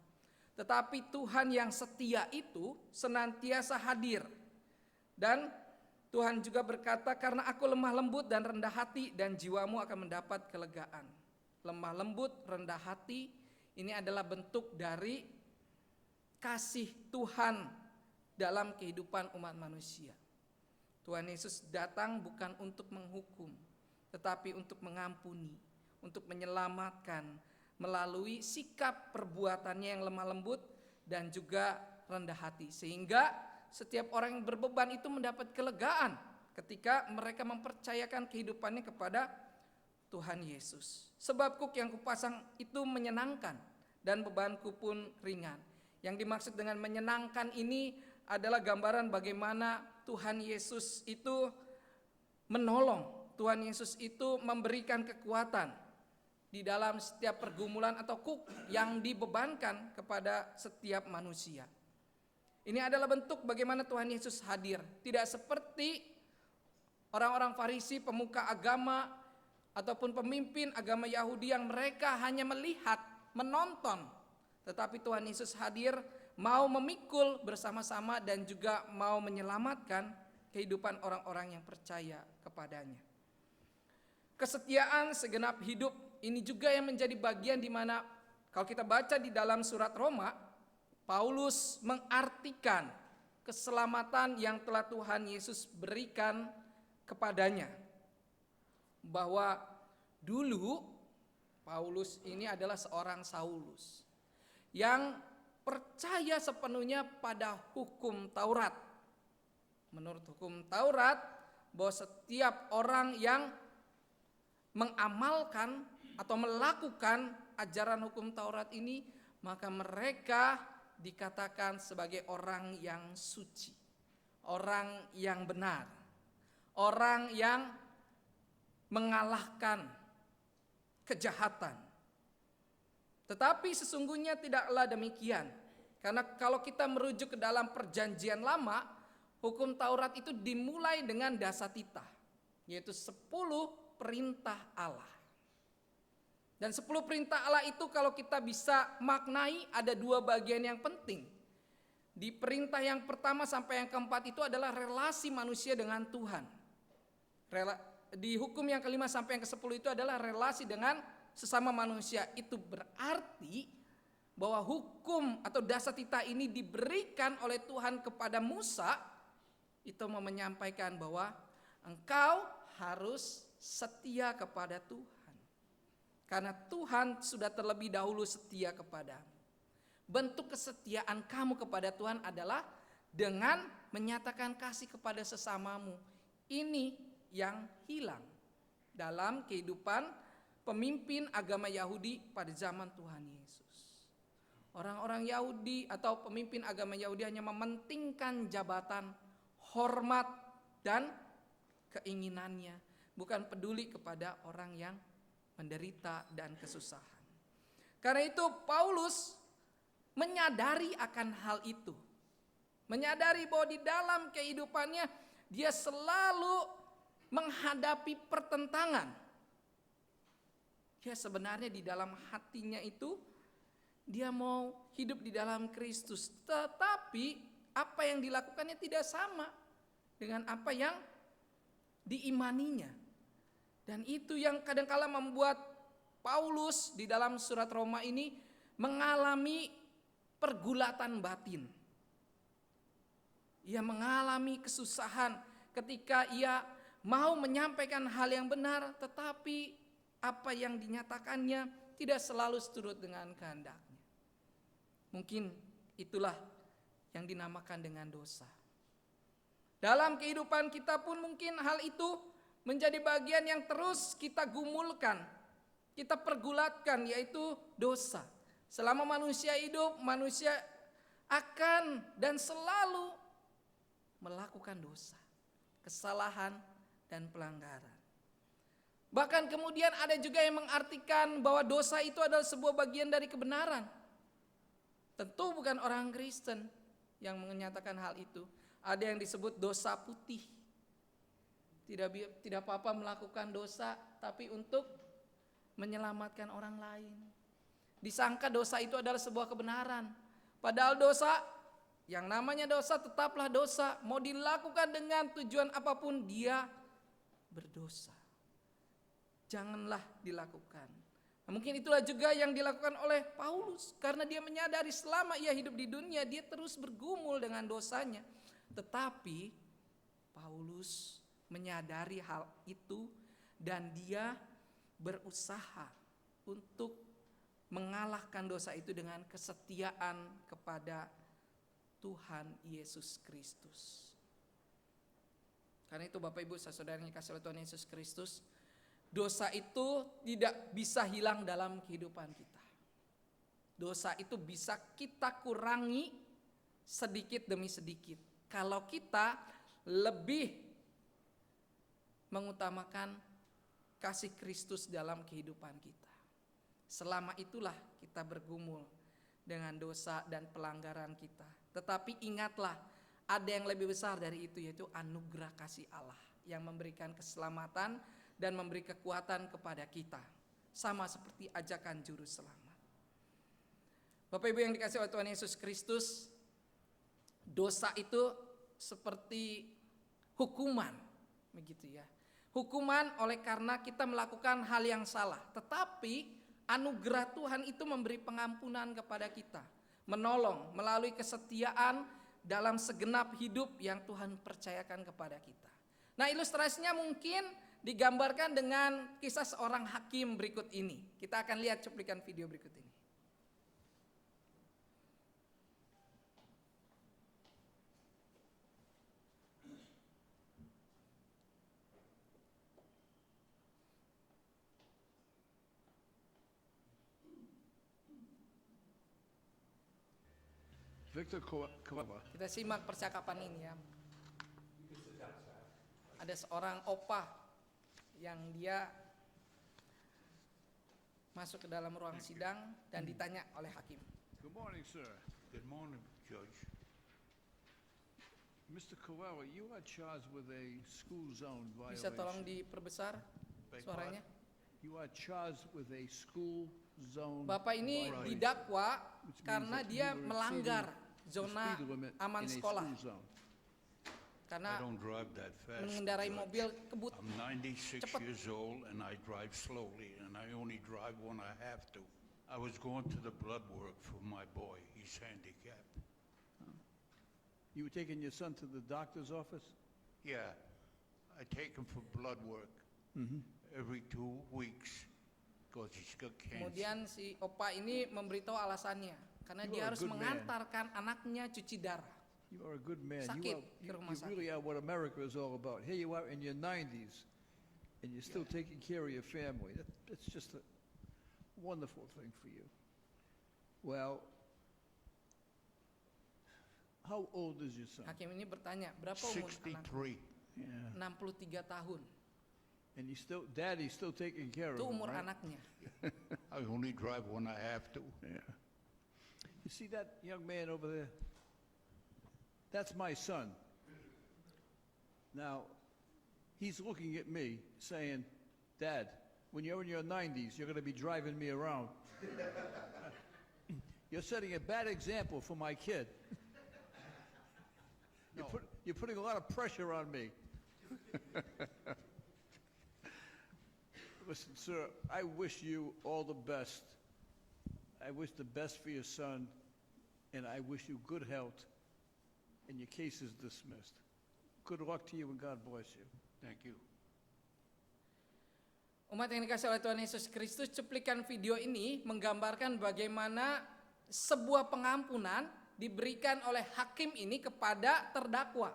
Tetapi Tuhan yang setia itu senantiasa hadir. Dan Tuhan juga berkata, "Karena aku lemah lembut dan rendah hati, dan jiwamu akan mendapat kelegaan." Lemah lembut, rendah hati, ini adalah bentuk dari kasih Tuhan dalam kehidupan umat manusia. Tuhan Yesus datang bukan untuk menghukum, tetapi untuk mengampuni, untuk menyelamatkan melalui sikap perbuatannya yang lemah lembut dan juga rendah hati. Sehingga setiap orang yang berbeban itu mendapat kelegaan ketika mereka mempercayakan kehidupannya kepada Tuhan Yesus. Sebab kuk yang kupasang itu menyenangkan dan bebanku pun ringan. Yang dimaksud dengan menyenangkan ini adalah gambaran bagaimana Tuhan Yesus itu menolong. Tuhan Yesus itu memberikan kekuatan di dalam setiap pergumulan atau kuk yang dibebankan kepada setiap manusia. Ini adalah bentuk bagaimana Tuhan Yesus hadir. Tidak seperti orang-orang Farisi, pemuka agama, ataupun pemimpin agama Yahudi yang mereka hanya melihat, menonton. Tetapi Tuhan Yesus hadir, mau memikul bersama-sama dan juga mau menyelamatkan kehidupan orang-orang yang percaya kepadanya. Kesetiaan segenap hidup ini juga yang menjadi bagian di mana kalau kita baca di dalam surat Roma, Paulus mengartikan keselamatan yang telah Tuhan Yesus berikan kepadanya. Bahwa dulu Paulus ini adalah seorang Saulus yang percaya sepenuhnya pada hukum Taurat. Menurut hukum Taurat, bahwa setiap orang yang mengamalkan atau melakukan ajaran hukum Taurat ini, maka mereka dikatakan sebagai orang yang suci, orang yang benar, orang yang mengalahkan kejahatan. Tetapi sesungguhnya tidaklah demikian. Karena kalau kita merujuk ke dalam perjanjian lama, hukum Taurat itu dimulai dengan dasatita, yaitu 10 perintah Allah. Dan 10 perintah Allah itu kalau kita bisa maknai ada 2 bagian yang penting. Di perintah yang pertama sampai yang keempat itu adalah relasi manusia dengan Tuhan. Di hukum yang kelima sampai yang ke-10 itu adalah relasi dengan sesama manusia. Itu berarti bahwa hukum atau dasatita ini diberikan oleh Tuhan kepada Musa, itu mau menyampaikan bahwa engkau harus setia kepada Tuhan. Karena Tuhan sudah terlebih dahulu setia kepadamu. Bentuk kesetiaan kamu kepada Tuhan adalah dengan menyatakan kasih kepada sesamamu. Ini yang hilang dalam kehidupan pemimpin agama Yahudi pada zaman Tuhan Yesus. Orang-orang Yahudi atau pemimpin agama Yahudi hanya mementingkan jabatan, hormat, dan keinginannya. Bukan peduli kepada orang yang menderita dan kesusahan. Karena itu Paulus menyadari akan hal itu. Menyadari bahwa di dalam kehidupannya dia selalu menghadapi pertentangan. Ya sebenarnya di dalam hatinya itu dia mau hidup di dalam Kristus. Tetapi apa yang dilakukannya tidak sama dengan apa yang diimaninya. Dan itu yang kadangkala membuat Paulus di dalam surat Roma ini mengalami pergulatan batin. Ia mengalami kesusahan ketika ia mau menyampaikan hal yang benar, tetapi apa yang dinyatakannya tidak selalu seturut dengan kehendaknya. Mungkin itulah yang dinamakan dengan dosa. Dalam kehidupan kita pun mungkin hal itu menjadi bagian yang terus kita gumulkan, kita pergulatkan, yaitu dosa. Selama manusia hidup, manusia akan dan selalu melakukan dosa, kesalahan, dan pelanggaran. Bahkan kemudian ada juga yang mengartikan bahwa dosa itu adalah sebuah bagian dari kebenaran. Tentu bukan orang Kristen yang menyatakan hal itu. Ada yang disebut dosa putih. Tidak apa-apa melakukan dosa, tapi untuk menyelamatkan orang lain. Disangka dosa itu adalah sebuah kebenaran. Padahal dosa, yang namanya dosa tetaplah dosa. Mau dilakukan dengan tujuan apapun, dia berdosa. Janganlah dilakukan. Nah, mungkin itulah juga yang dilakukan oleh Paulus. Karena dia menyadari selama ia hidup di dunia, dia terus bergumul dengan dosanya. Tetapi Paulus menyadari hal itu dan dia berusaha untuk mengalahkan dosa itu dengan kesetiaan kepada Tuhan Yesus Kristus. Karena itu Bapak Ibu saudara yang dikasihi oleh Tuhan Yesus Kristus, dosa itu tidak bisa hilang dalam kehidupan kita. Dosa itu bisa kita kurangi sedikit demi sedikit. Kalau kita lebih mengutamakan kasih Kristus dalam kehidupan kita. Selama itulah kita bergumul dengan dosa dan pelanggaran kita. Tetapi ingatlah, ada yang lebih besar dari itu, yaitu anugerah kasih Allah yang memberikan keselamatan dan memberi kekuatan kepada kita. Sama seperti ajakan juru selamat. Bapak Ibu yang dikasihi oleh Tuhan Yesus Kristus, dosa itu seperti hukuman, begitu ya. Hukuman oleh karena kita melakukan hal yang salah. Tetapi anugerah Tuhan itu memberi pengampunan kepada kita. Menolong melalui kesetiaan dalam segenap hidup yang Tuhan percayakan kepada kita. Nah, ilustrasinya mungkin digambarkan dengan kisah seorang hakim berikut ini. Kita akan lihat cuplikan video berikut ini. Victor Cueva. Kita simak percakapan ini ya. Ada seorang opah yang dia masuk ke dalam ruang sidang dan ditanya oleh hakim. Good morning, sir. Good morning, Judge. Mr. Cueva, you are charged with a school zone Bisa tolong violation. diperbesar Baik, suaranya? You are charged with a school zone Bapak ini violation, didakwa which means karena that dia you were melanggar exceeding the zona speed limit aman in a sekolah school zone. I karena don't drive that fast. mengendarai Judge. mobil kebut. I'm 96 Cepat. years old and I drive slowly and I only drive when I have to. I was going to the blood work for my boy. He's handicapped. You were taking your son to the doctor's office? Yeah, I take him for blood work every 2 weeks because he's got cancer. Kemudian si opa ini memberitahu alasannya karena You dia are a harus good man. mengantarkan anaknya cuci darah. You are a good man. Sakit You ke rumah you sakit. really are what America is all about. Here you are in your 90s, and you're still taking care of your family. That's just a wonderful thing for you. Well, how old is your son? Hakim ini bertanya, berapa umur anak? 63. Yeah. 63 tahun. And Daddy's still taking care Itu of him, umur right? anaknya. I only drive when I have to. Yeah. You see that young man over there? That's my son. Now, he's looking at me saying, Dad, when you're in your 90s, you're going to be driving me around. You're setting a bad example for my kid. You're putting a lot of pressure on me. Listen, sir, I wish you all the best. I wish the best for your son, and I wish you good health, and your case is dismissed. Good luck to you, and God bless you. Thank you. Umat yang dikasihi oleh Tuhan Yesus Kristus, cuplikan video ini menggambarkan bagaimana sebuah pengampunan diberikan oleh hakim ini kepada terdakwa.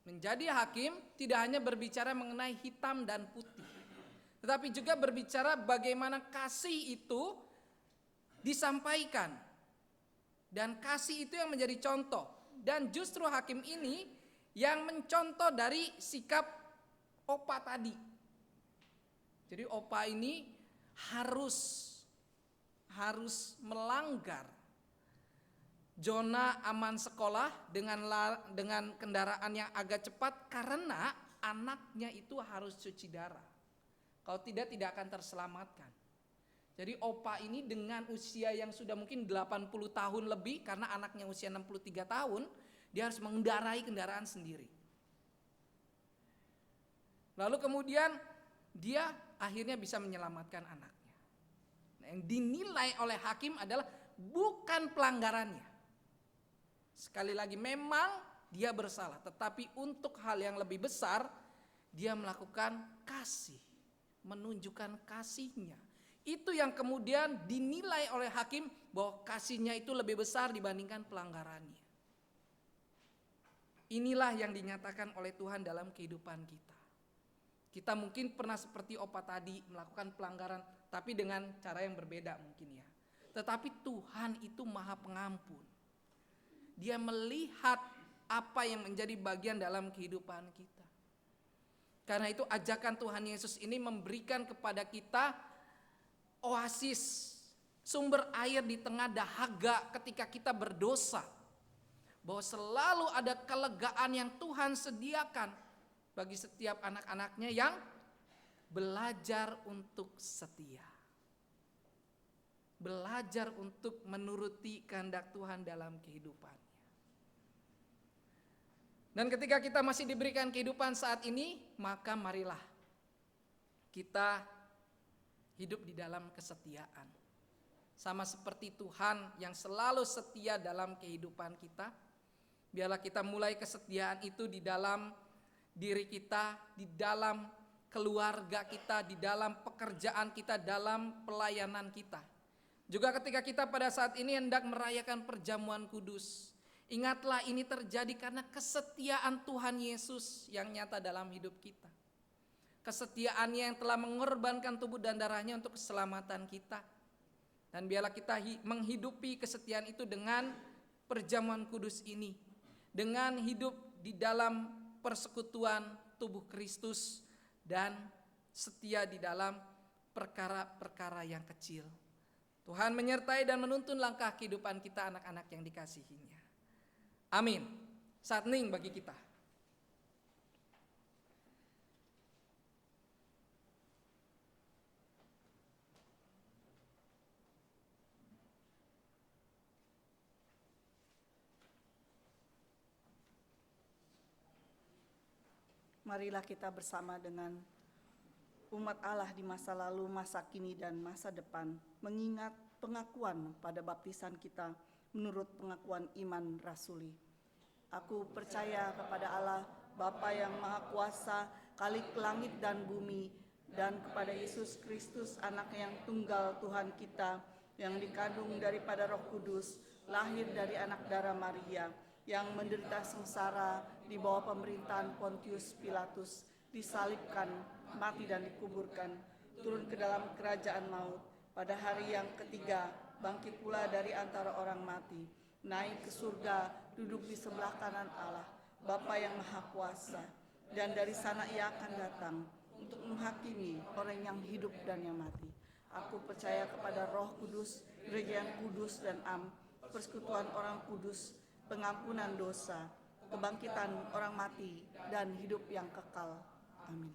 Menjadi hakim tidak hanya berbicara mengenai hitam dan putih, tetapi juga berbicara bagaimana kasih itu disampaikan. Dan kasih itu yang menjadi contoh. Dan justru hakim ini yang mencontoh dari sikap opa tadi. Jadi opa ini harus melanggar zona aman sekolah dengan kendaraan yang agak cepat karena anaknya itu harus cuci darah. Kalau tidak akan terselamatkan. Jadi opa ini dengan usia yang sudah mungkin 80 tahun lebih, karena anaknya usia 63 tahun, dia harus mengendarai kendaraan sendiri. Lalu kemudian dia akhirnya bisa menyelamatkan anaknya. Nah, yang dinilai oleh hakim adalah bukan pelanggarannya. Sekali lagi memang dia bersalah, tetapi untuk hal yang lebih besar dia melakukan kasih, menunjukkan kasihnya. Itu yang kemudian dinilai oleh hakim bahwa kasihnya itu lebih besar dibandingkan pelanggarannya. Inilah yang dinyatakan oleh Tuhan dalam kehidupan kita. Kita mungkin pernah seperti opa tadi melakukan pelanggaran, tapi dengan cara yang berbeda mungkin ya. Tetapi Tuhan itu Maha Pengampun. Dia melihat apa yang menjadi bagian dalam kehidupan kita. Karena itu ajakan Tuhan Yesus ini memberikan kepada kita oasis, sumber air di tengah dahaga ketika kita berdosa. Bahwa selalu ada kelegaan yang Tuhan sediakan bagi setiap anak-anaknya yang belajar untuk setia. Belajar untuk menuruti kehendak Tuhan dalam kehidupannya. Dan ketika kita masih diberikan kehidupan saat ini, maka marilah kita hidup di dalam kesetiaan. Sama seperti Tuhan yang selalu setia dalam kehidupan kita. Biarlah kita mulai kesetiaan itu di dalam diri kita, di dalam keluarga kita, di dalam pekerjaan kita, dalam pelayanan kita. Juga ketika kita pada saat ini hendak merayakan perjamuan kudus. Ingatlah ini terjadi karena kesetiaan Tuhan Yesus yang nyata dalam hidup kita. Kesetiaannya yang telah mengorbankan tubuh dan darahnya untuk keselamatan kita. Dan biarlah kita menghidupi kesetiaan itu dengan perjamuan kudus ini. Dengan hidup di dalam persekutuan tubuh Kristus dan setia di dalam perkara-perkara yang kecil. Tuhan menyertai dan menuntun langkah kehidupan kita anak-anak yang dikasihinya. Amin. Saat hening bagi kita. Marilah kita bersama dengan umat Allah di masa lalu, masa kini, dan masa depan, mengingat pengakuan pada baptisan kita menurut pengakuan iman rasuli. Aku percaya kepada Allah, Bapa yang Maha Kuasa, Khalik langit dan bumi, dan kepada Yesus Kristus, Anak yang tunggal Tuhan kita, yang dikandung daripada Roh Kudus, lahir dari anak darah Maria, yang menderita sengsara di bawah pemerintahan Pontius Pilatus, disalibkan, mati dan dikuburkan, turun ke dalam kerajaan maut, pada hari yang ketiga bangkit pula dari antara orang mati, naik ke surga, duduk di sebelah kanan Allah, Bapa yang Maha Kuasa, dan dari sana ia akan datang untuk menghakimi orang yang hidup dan yang mati. Aku percaya kepada Roh Kudus, gereja yang kudus dan am, persekutuan orang kudus, pengampunan dosa, kebangkitan orang mati, dan hidup yang kekal. Amin.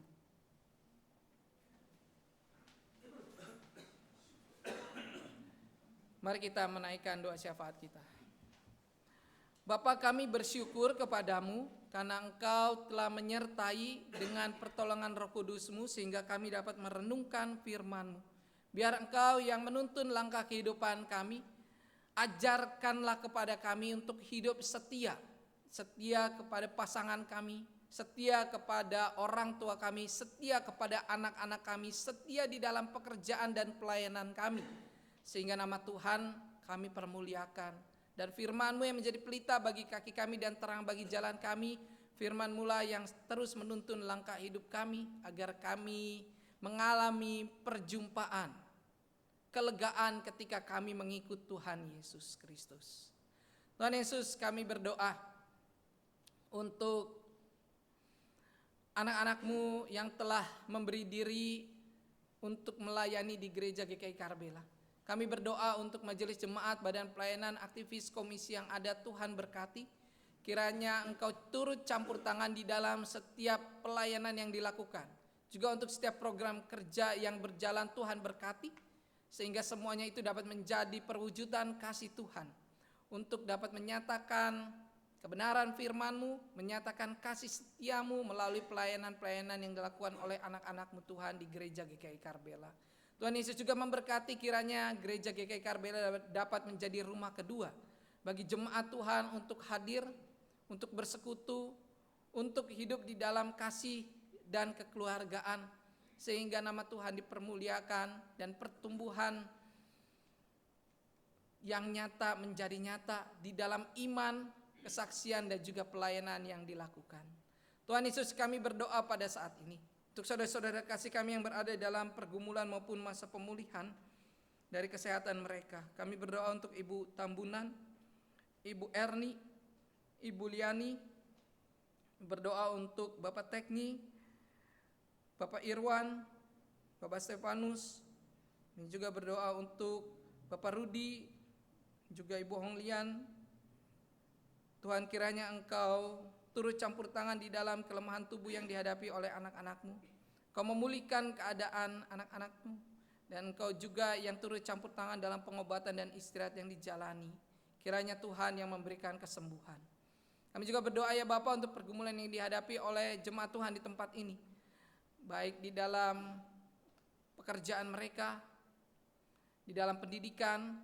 Mari kita menaikkan doa syafaat kita. Bapa, kami bersyukur kepadamu karena Engkau telah menyertai dengan pertolongan Roh Kudus-Mu sehingga kami dapat merenungkan firman-Mu. Biar Engkau yang menuntun langkah kehidupan kami, ajarkanlah kepada kami untuk hidup setia. Setia kepada pasangan kami, setia kepada orang tua kami, setia kepada anak-anak kami, setia di dalam pekerjaan dan pelayanan kami. Sehingga nama Tuhan kami permuliakan. Dan firman-Mu yang menjadi pelita bagi kaki kami dan terang bagi jalan kami. Firman-Mu lah yang terus menuntun langkah hidup kami agar kami mengalami perjumpaan kelegaan ketika kami mengikut Tuhan Yesus Kristus. Tuhan Yesus, kami berdoa untuk anak-anak-Mu yang telah memberi diri untuk melayani di gereja GKI Karbela. Kami berdoa untuk majelis jemaat, badan pelayanan, aktivis, komisi yang ada. Tuhan berkati. Kiranya Engkau turut campur tangan di dalam setiap pelayanan yang dilakukan. Juga untuk setiap program kerja yang berjalan, Tuhan berkati. Sehingga semuanya itu dapat menjadi perwujudan kasih Tuhan. Untuk dapat menyatakan kebenaran firman-Mu, menyatakan kasih setia-Mu melalui pelayanan-pelayanan yang dilakukan oleh anak-anak-Mu Tuhan di gereja GKI Karbela. Tuhan Yesus juga memberkati kiranya gereja GKI Karbela dapat menjadi rumah kedua bagi jemaat Tuhan untuk hadir, untuk bersekutu, untuk hidup di dalam kasih dan kekeluargaan, sehingga nama Tuhan dipermuliakan dan pertumbuhan yang nyata menjadi nyata di dalam iman, kesaksian dan juga pelayanan yang dilakukan. Tuhan Yesus, kami berdoa pada saat ini untuk saudara-saudara kasih kami yang berada dalam pergumulan maupun masa pemulihan dari kesehatan mereka. Kami berdoa untuk Ibu Tambunan, Ibu Erni, Ibu Liani. Berdoa untuk Bapak Tekni, Bapak Irwan, Bapak Stefanus. Dan juga berdoa untuk Bapak Rudi, juga Ibu Honglian. Tuhan, kiranya Engkau turut campur tangan di dalam kelemahan tubuh yang dihadapi oleh anak-anak-Mu. Engkau memulihkan keadaan anak-anak-Mu. Dan Engkau juga yang turut campur tangan dalam pengobatan dan istirahat yang dijalani. Kiranya Tuhan yang memberikan kesembuhan. Kami juga berdoa ya Bapa untuk pergumulan yang dihadapi oleh jemaat Tuhan di tempat ini. Baik di dalam pekerjaan mereka, di dalam pendidikan,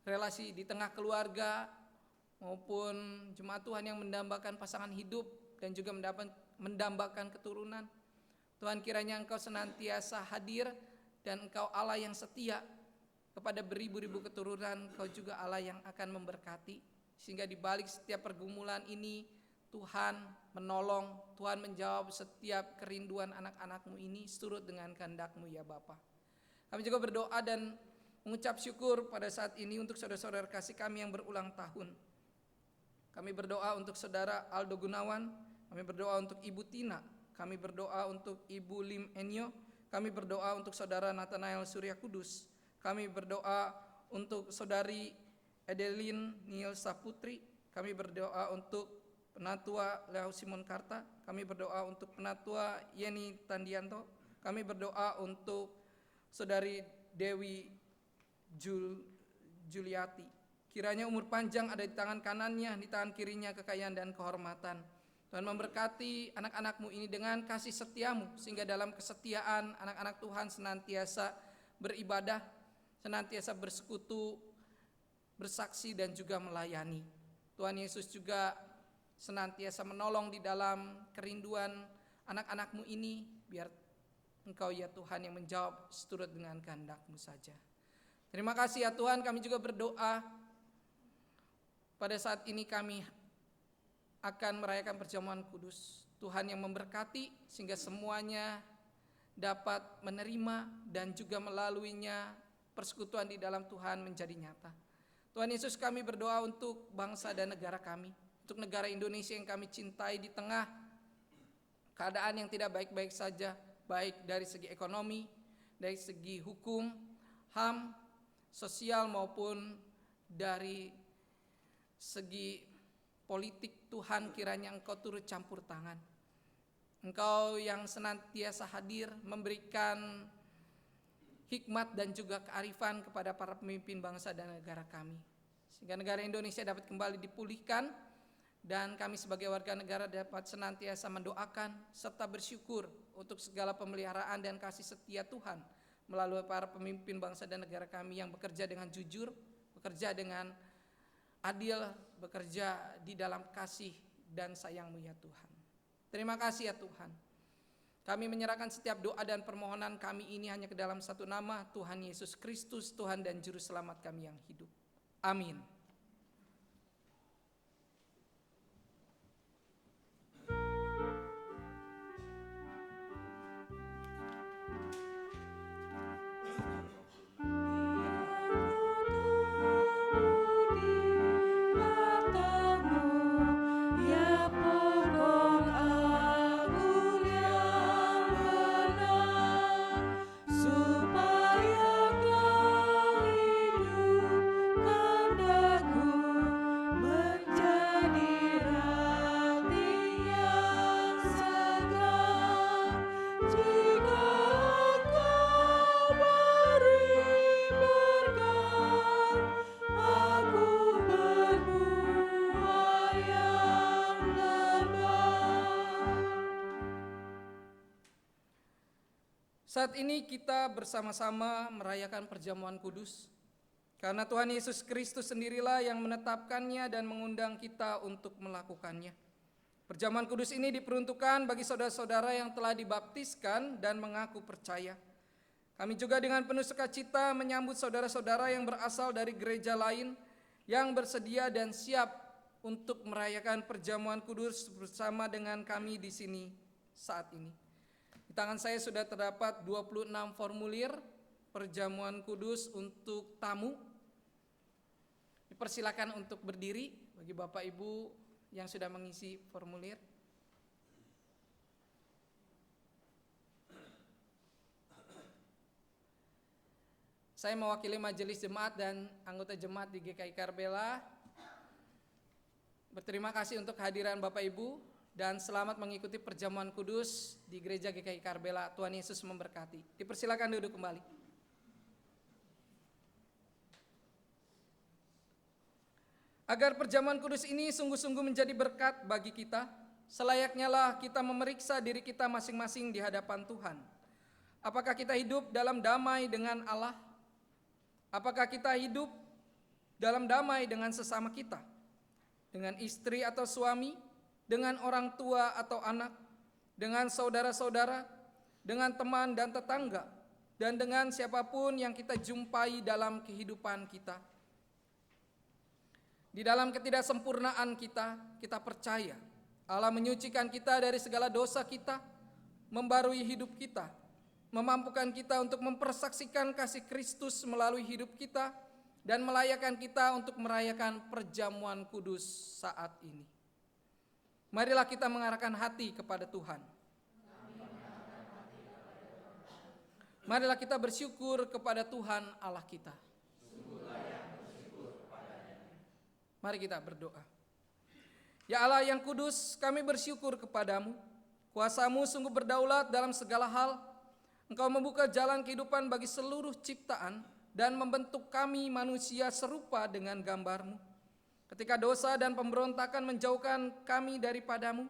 relasi di tengah keluarga, maupun jemaat Tuhan yang mendambakan pasangan hidup dan juga mendambakan keturunan. Tuhan, kiranya Engkau senantiasa hadir dan Engkau Allah yang setia kepada beribu-ribu keturunan. Engkau juga Allah yang akan memberkati, sehingga di balik setiap pergumulan ini Tuhan menolong, Tuhan menjawab setiap kerinduan anak-anak-Mu ini seturut dengan kehendak-Mu ya Bapa. Kami juga berdoa dan mengucap syukur pada saat ini untuk saudara-saudara kasih kami yang berulang tahun. Kami berdoa untuk saudara Aldo Gunawan, kami berdoa untuk Ibu Tina, kami berdoa untuk Ibu Lim Enyo, kami berdoa untuk saudara Nathanael Surya Kudus, kami berdoa untuk saudari Edelin Niel Saputri, kami berdoa untuk Penatua Leo Simon Karta, kami berdoa untuk Penatua Yeni Tandianto, kami berdoa untuk saudari Dewi Juliati. Kiranya umur panjang ada di tangan kanannya, di tangan kirinya kekayaan dan kehormatan. Tuhan memberkati anak-anak-Mu ini dengan kasih setia-Mu, sehingga dalam kesetiaan anak-anak Tuhan senantiasa beribadah, senantiasa bersekutu, bersaksi dan juga melayani. Tuhan Yesus juga senantiasa menolong di dalam kerinduan anak-anak-Mu ini, biar Engkau ya Tuhan yang menjawab seturut dengan kehendak-Mu saja. Terima kasih ya Tuhan, kami juga berdoa pada saat ini kami akan merayakan perjamuan kudus. Tuhan yang memberkati sehingga semuanya dapat menerima dan juga melaluinya persekutuan di dalam Tuhan menjadi nyata. Tuhan Yesus, kami berdoa untuk bangsa dan negara kami, untuk negara Indonesia yang kami cintai di tengah keadaan yang tidak baik-baik saja, baik dari segi ekonomi, dari segi hukum, HAM, sosial maupun dari segi politik. Tuhan, kiranya Engkau turut campur tangan. Engkau yang senantiasa hadir memberikan hikmat dan juga kearifan kepada para pemimpin bangsa dan negara kami, sehingga negara Indonesia dapat kembali dipulihkan dan kami sebagai warga negara dapat senantiasa mendoakan serta bersyukur untuk segala pemeliharaan dan kasih setia Tuhan melalui para pemimpin bangsa dan negara kami yang bekerja dengan jujur, bekerja dengan adil, bekerja di dalam kasih dan sayang-Mu ya Tuhan. Terima kasih ya Tuhan. Kami menyerahkan setiap doa dan permohonan kami ini hanya ke dalam satu nama, Tuhan Yesus Kristus, Tuhan dan Juru Selamat kami yang hidup. Amin. Saat ini kita bersama-sama merayakan perjamuan kudus, karena Tuhan Yesus Kristus sendirilah yang menetapkannya dan mengundang kita untuk melakukannya. Perjamuan kudus ini diperuntukkan bagi saudara-saudara yang telah dibaptiskan dan mengaku percaya. Kami juga dengan penuh sukacita menyambut saudara-saudara yang berasal dari gereja lain yang bersedia dan siap untuk merayakan perjamuan kudus bersama dengan kami di sini saat ini. Di tangan saya sudah terdapat 26 formulir perjamuan kudus untuk tamu. Dipersilakan untuk berdiri bagi Bapak Ibu yang sudah mengisi formulir. Saya mewakili majelis jemaat dan anggota jemaat di GKI Karbela. Berterima kasih untuk kehadiran Bapak Ibu dan selamat mengikuti perjamuan kudus di Gereja GKI Karbela. Tuhan Yesus memberkati. Dipersilakan duduk kembali. Agar perjamuan kudus ini sungguh-sungguh menjadi berkat bagi kita, selayaknya lah kita memeriksa diri kita masing-masing di hadapan Tuhan. Apakah kita hidup dalam damai dengan Allah? Apakah kita hidup dalam damai dengan sesama kita? Dengan istri atau suami? Dengan orang tua atau anak? Dengan saudara-saudara? Dengan teman dan tetangga? Dan dengan siapapun yang kita jumpai dalam kehidupan kita? Di dalam ketidaksempurnaan kita, kita percaya Allah menyucikan kita dari segala dosa kita, membarui hidup kita, memampukan kita untuk mempersaksikan kasih Kristus melalui hidup kita, dan melayakkan kita untuk merayakan perjamuan kudus saat ini. Marilah kita mengarahkan hati kepada Tuhan. Marilah kita bersyukur kepada Tuhan Allah kita. Mari kita berdoa. Ya Allah yang kudus, kami bersyukur kepadamu. Kuasa-Mu sungguh berdaulat dalam segala hal. Engkau membuka jalan kehidupan bagi seluruh ciptaan dan membentuk kami manusia serupa dengan gambar-Mu. Ketika dosa dan pemberontakan menjauhkan kami daripadamu,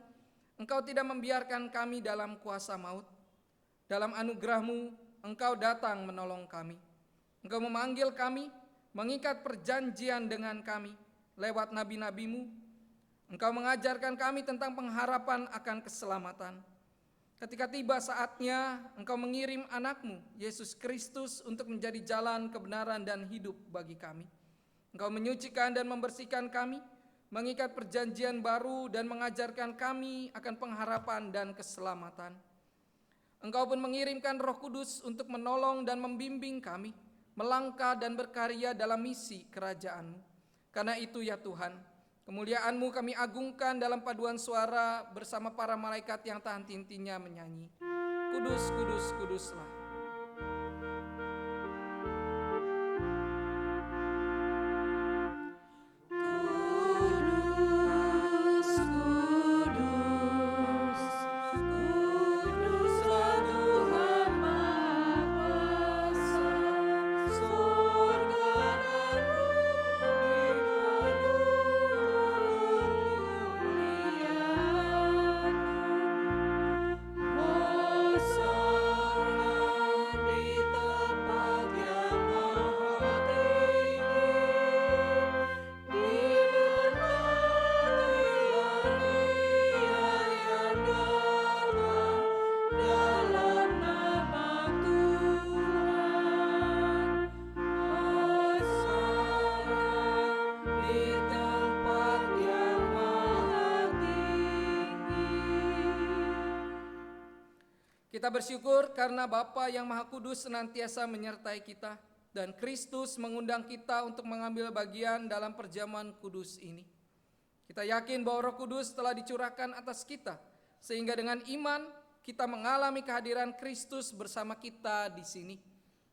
Engkau tidak membiarkan kami dalam kuasa maut. Dalam anugerah-Mu, Engkau datang menolong kami. Engkau memanggil kami, mengikat perjanjian dengan kami lewat nabi-nabi-Mu. Engkau mengajarkan kami tentang pengharapan akan keselamatan. Ketika tiba saatnya, Engkau mengirim anak-Mu, Yesus Kristus, untuk menjadi jalan kebenaran dan hidup bagi kami. Engkau menyucikan dan membersihkan kami, mengikat perjanjian baru dan mengajarkan kami akan pengharapan dan keselamatan. Engkau pun mengirimkan Roh Kudus untuk menolong dan membimbing kami, melangkah dan berkarya dalam misi kerajaan-Mu. Karena itu ya Tuhan, kemuliaan-Mu kami agungkan dalam paduan suara bersama para malaikat yang tak henti-hentinya menyanyi. Kudus, kudus, kuduslah. Kita bersyukur karena Bapa yang Maha Kudus senantiasa menyertai kita dan Kristus mengundang kita untuk mengambil bagian dalam perjamuan kudus ini. Kita yakin bahwa Roh Kudus telah dicurahkan atas kita sehingga dengan iman kita mengalami kehadiran Kristus bersama kita di sini.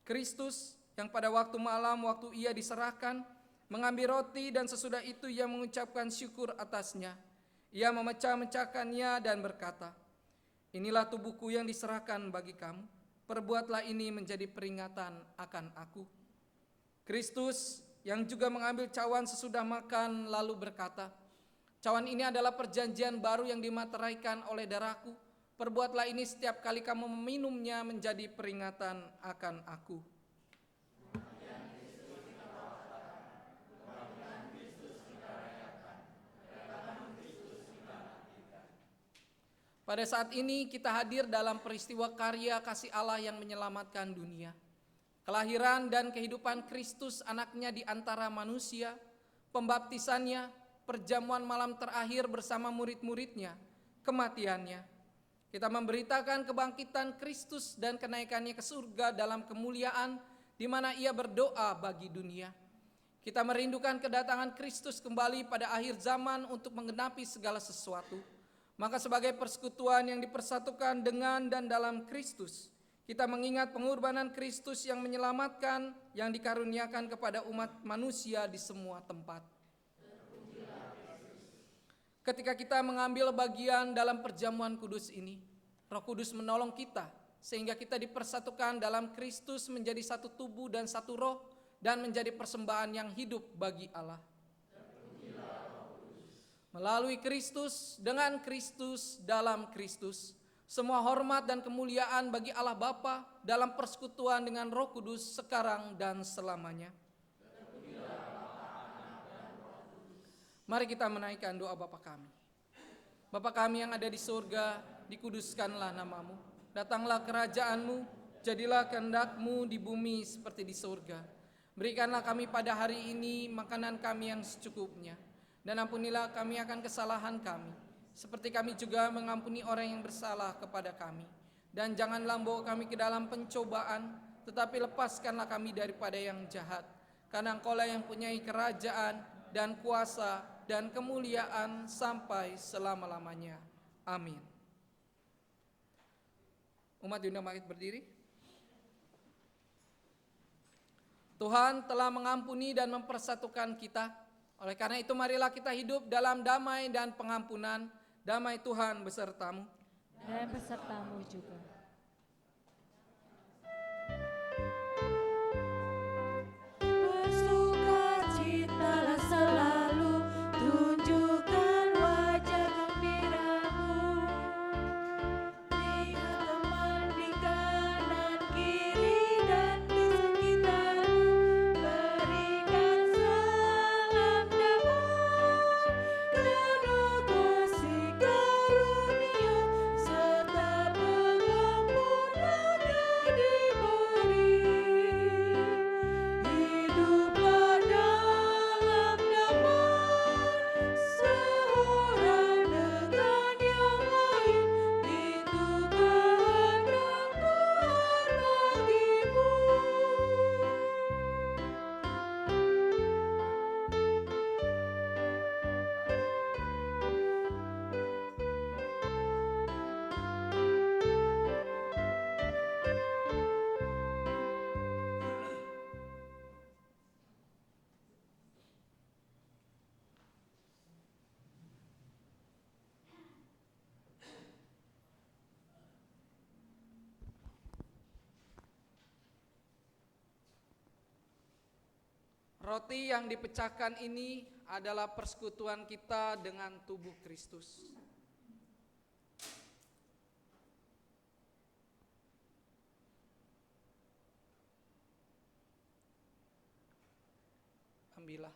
Kristus yang pada waktu malam waktu Ia diserahkan mengambil roti dan sesudah itu Ia mengucapkan syukur atasnya. Ia memecah-mecahkannya dan berkata, "Inilah tubuhku yang diserahkan bagi kamu. Perbuatlah ini menjadi peringatan akan aku." Kristus yang juga mengambil cawan sesudah makan lalu berkata, "Cawan ini adalah perjanjian baru yang dimateraikan oleh darahku. Perbuatlah ini setiap kali kamu meminumnya menjadi peringatan akan aku. Pada saat ini kita hadir dalam peristiwa karya kasih Allah yang menyelamatkan dunia. Kelahiran dan kehidupan Kristus anaknya di antara manusia, pembaptisannya, perjamuan malam terakhir bersama murid-muridnya, kematiannya. Kita memberitakan kebangkitan Kristus dan kenaikannya ke surga dalam kemuliaan di mana ia berdoa bagi dunia. Kita merindukan kedatangan Kristus kembali pada akhir zaman untuk menggenapi segala sesuatu. Maka sebagai persekutuan yang dipersatukan dengan dan dalam Kristus, kita mengingat pengorbanan Kristus yang menyelamatkan, yang dikaruniakan kepada umat manusia di semua tempat. Ketika kita mengambil bagian dalam perjamuan kudus ini, Roh Kudus menolong kita, sehingga kita dipersatukan dalam Kristus menjadi satu tubuh dan satu roh, dan menjadi persembahan yang hidup bagi Allah. Melalui Kristus, dengan Kristus, dalam Kristus, semua hormat dan kemuliaan bagi Allah Bapa dalam persekutuan dengan Roh Kudus sekarang dan selamanya. Mari kita menaikkan doa Bapa kami. Bapa kami yang ada di surga, dikuduskanlah namamu. Datanglah kerajaan-Mu, jadilah kehendak-Mu di bumi seperti di surga. Berikanlah kami pada hari ini makanan kami yang secukupnya. Dan ampunilah kami akan kesalahan kami, seperti kami juga mengampuni orang yang bersalah kepada kami. Dan janganlah membawa kami ke dalam pencobaan, tetapi lepaskanlah kami daripada yang jahat. Karena Engkau-lah yang mempunyai kerajaan dan kuasa dan kemuliaan sampai selama-lamanya. Amin. Umat diundang bangkit berdiri. Tuhan telah mengampuni dan mempersatukan kita. Oleh karena itu marilah kita hidup dalam damai dan pengampunan. Damai Tuhan besertamu. Dan besertamu juga. Bersukacitalah selalu, tunjukkan wajah gembiramu. Lihat teman di kanan kiri dan di sekitarmu, berikan salam damai, penuh kasih karunia, serta pengampunan yang diberi. Hiduplah dalam damai, seorang dengan yang lain, itu kehendak Tuhan bagimu. Roti yang dipecahkan ini adalah persekutuan kita dengan tubuh Kristus. Ambillah.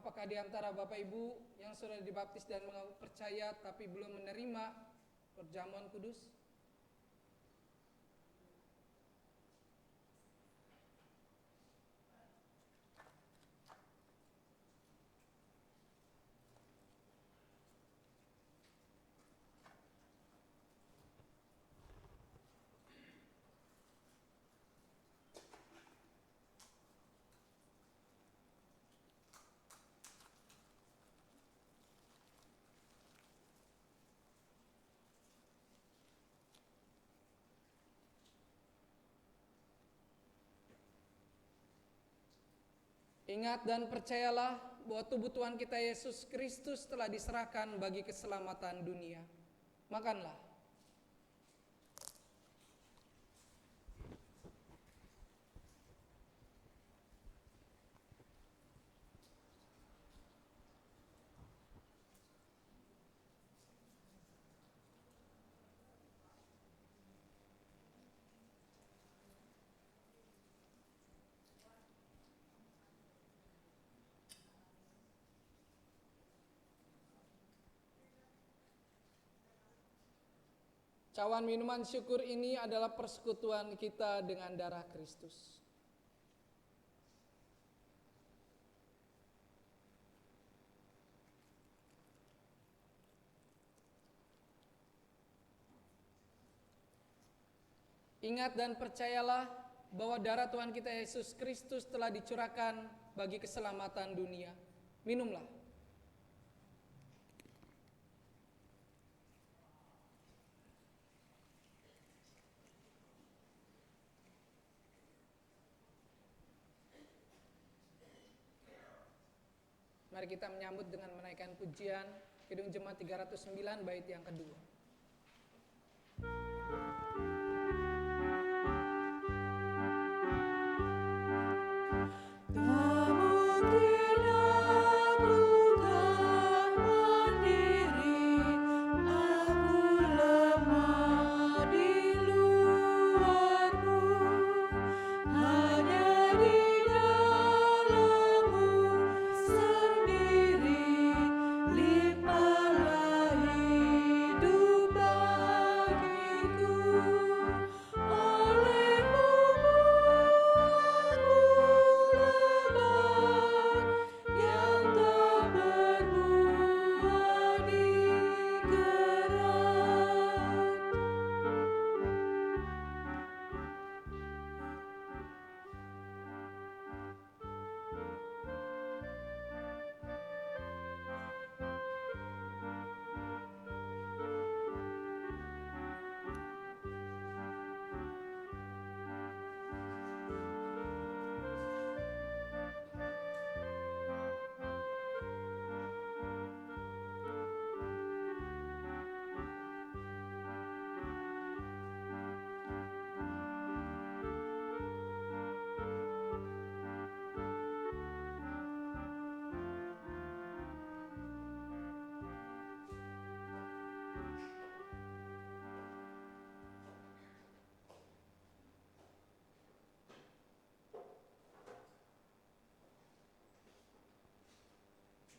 Apakah di antara Bapak Ibu yang sudah dibaptis dan mengaku percaya tapi belum menerima perjamuan kudus? Ingat dan percayalah bahwa tubuh Tuhan kita Yesus Kristus telah diserahkan bagi keselamatan dunia. Makanlah. Cawan minuman syukur ini adalah persekutuan kita dengan darah Kristus. Ingat dan percayalah bahwa darah Tuhan kita Yesus Kristus telah dicurahkan bagi keselamatan dunia. Minumlah. Mari kita menyambut dengan menaikkan pujian Kidung Jemaat 309 bait yang kedua. Tak mungkin aku kan mandiri, aku lemah di luar-Mu, hanya di dalam-Mu sendiri, limpahlah hidup bagiku. Oleh-Mu aku lebat yang tak berbuah dikerat.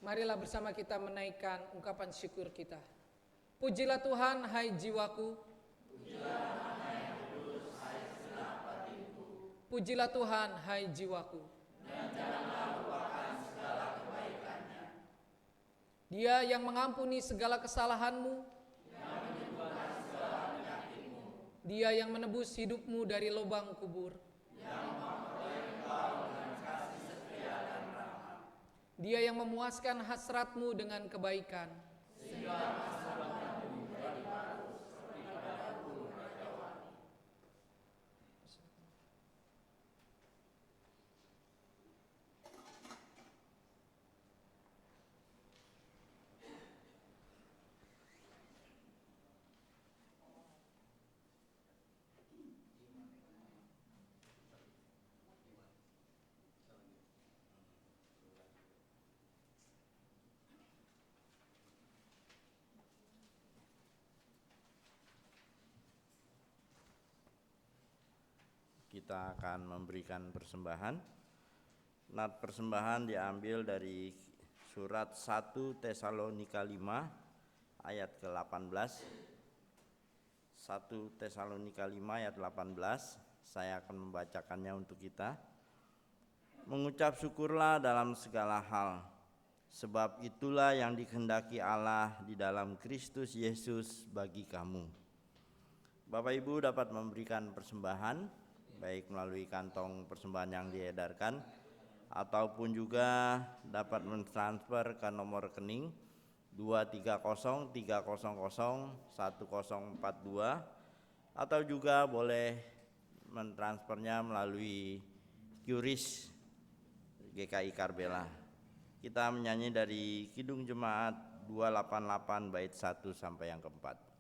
Marilah bersama kita menaikkan ungkapan syukur kita. Pujilah Tuhan, hai jiwaku. Pujilah Tuhan, hai jiwaku. Dia yang mengampuni segala kesalahanmu. Dia yang menebus hidupmu dari lubang kubur. Dia yang memuaskan hasratmu dengan kebaikan. Kita akan memberikan persembahan. Nat persembahan diambil dari surat 1 Tesalonika 5 ayat ke-18. 1 Tesalonika 5 ayat 18. Saya akan membacakannya untuk kita. Mengucap syukurlah dalam segala hal, sebab itulah yang dikehendaki Allah di dalam Kristus Yesus bagi kamu. Bapak Ibu dapat memberikan persembahan baik melalui kantong persembahan yang diedarkan ataupun juga dapat mentransfer ke nomor rekening 23030010042 atau juga boleh mentransfernya melalui QRIS GKI Karbela. Kita menyanyi dari Kidung Jemaat 288 bait 1 sampai yang keempat.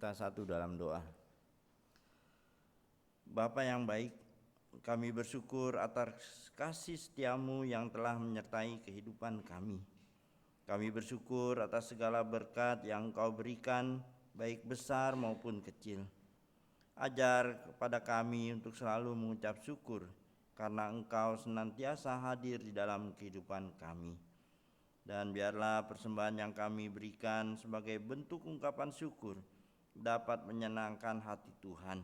Kita satu dalam doa. Bapa yang baik, kami bersyukur atas kasih setiamu yang telah menyertai kehidupan kami. Kami bersyukur atas segala berkat yang Engkau berikan, baik besar maupun kecil. Ajar kepada kami untuk selalu mengucap syukur, karena Engkau senantiasa hadir di dalam kehidupan kami. Dan biarlah persembahan yang kami berikan sebagai bentuk ungkapan syukur dapat menyenangkan hati Tuhan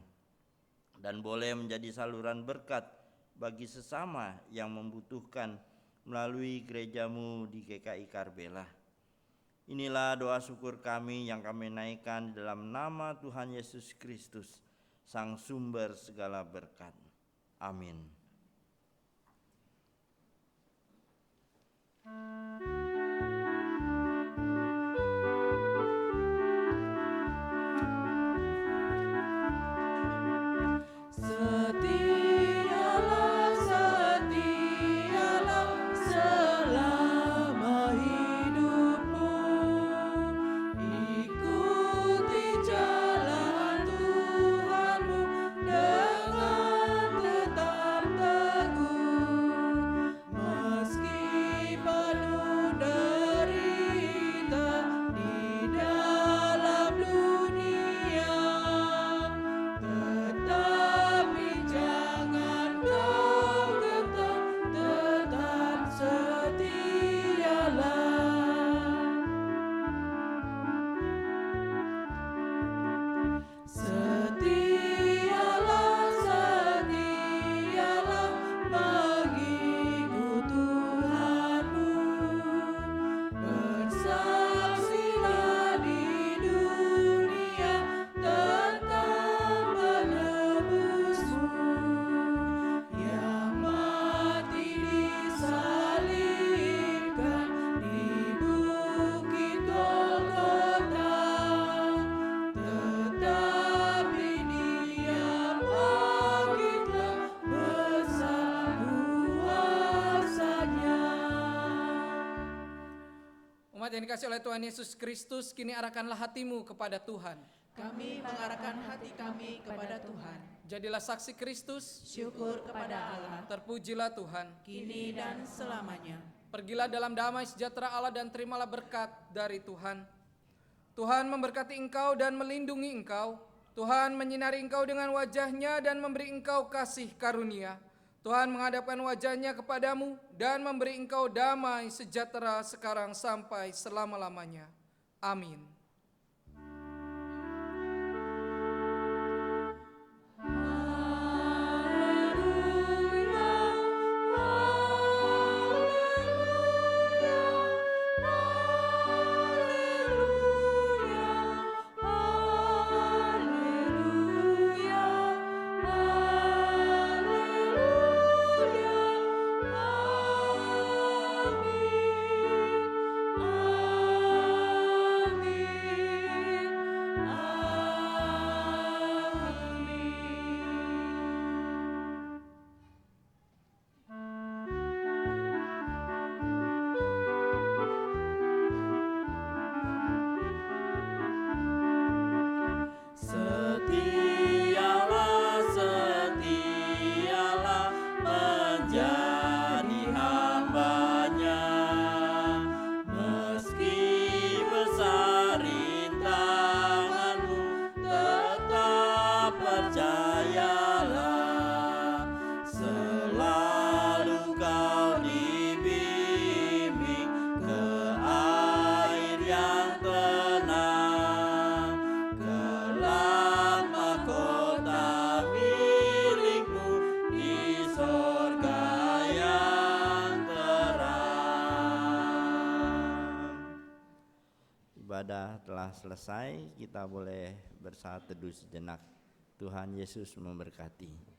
dan boleh menjadi saluran berkat bagi sesama yang membutuhkan melalui gerejamu di GKI Karbela. Inilah doa syukur kami yang kami naikkan di dalam nama Tuhan Yesus Kristus, Sang Sumber segala berkat. Amin. Meski penuh yang dikasihi oleh Tuhan Yesus Kristus, kini arahkanlah hatimu kepada Tuhan. Kami mengarahkan hati kami kepada Tuhan. Jadilah saksi Kristus, Syukur kepada Allah, terpujilah Tuhan. kini dan selamanya. Pergilah dalam damai sejahtera Allah dan terimalah berkat dari Tuhan. Tuhan memberkati engkau dan melindungi engkau. Tuhan menyinari engkau dengan wajah-Nya dan memberi engkau kasih karunia. Tuhan menghadapkan wajah-Nya kepadamu dan memberi engkau damai sejahtera sekarang sampai selama-lamanya. Amin. Setialah, setialah menjadi hamba-Nya. Meski besar rintanganmu, tetap percayalah. Selalu kau dibimbing ke air yang tenang. Kelak mahkota milikmu di sorga yang terang. Ibadah telah selesai, kita boleh bersaat teduh sejenak. Tuhan Yesus memberkati.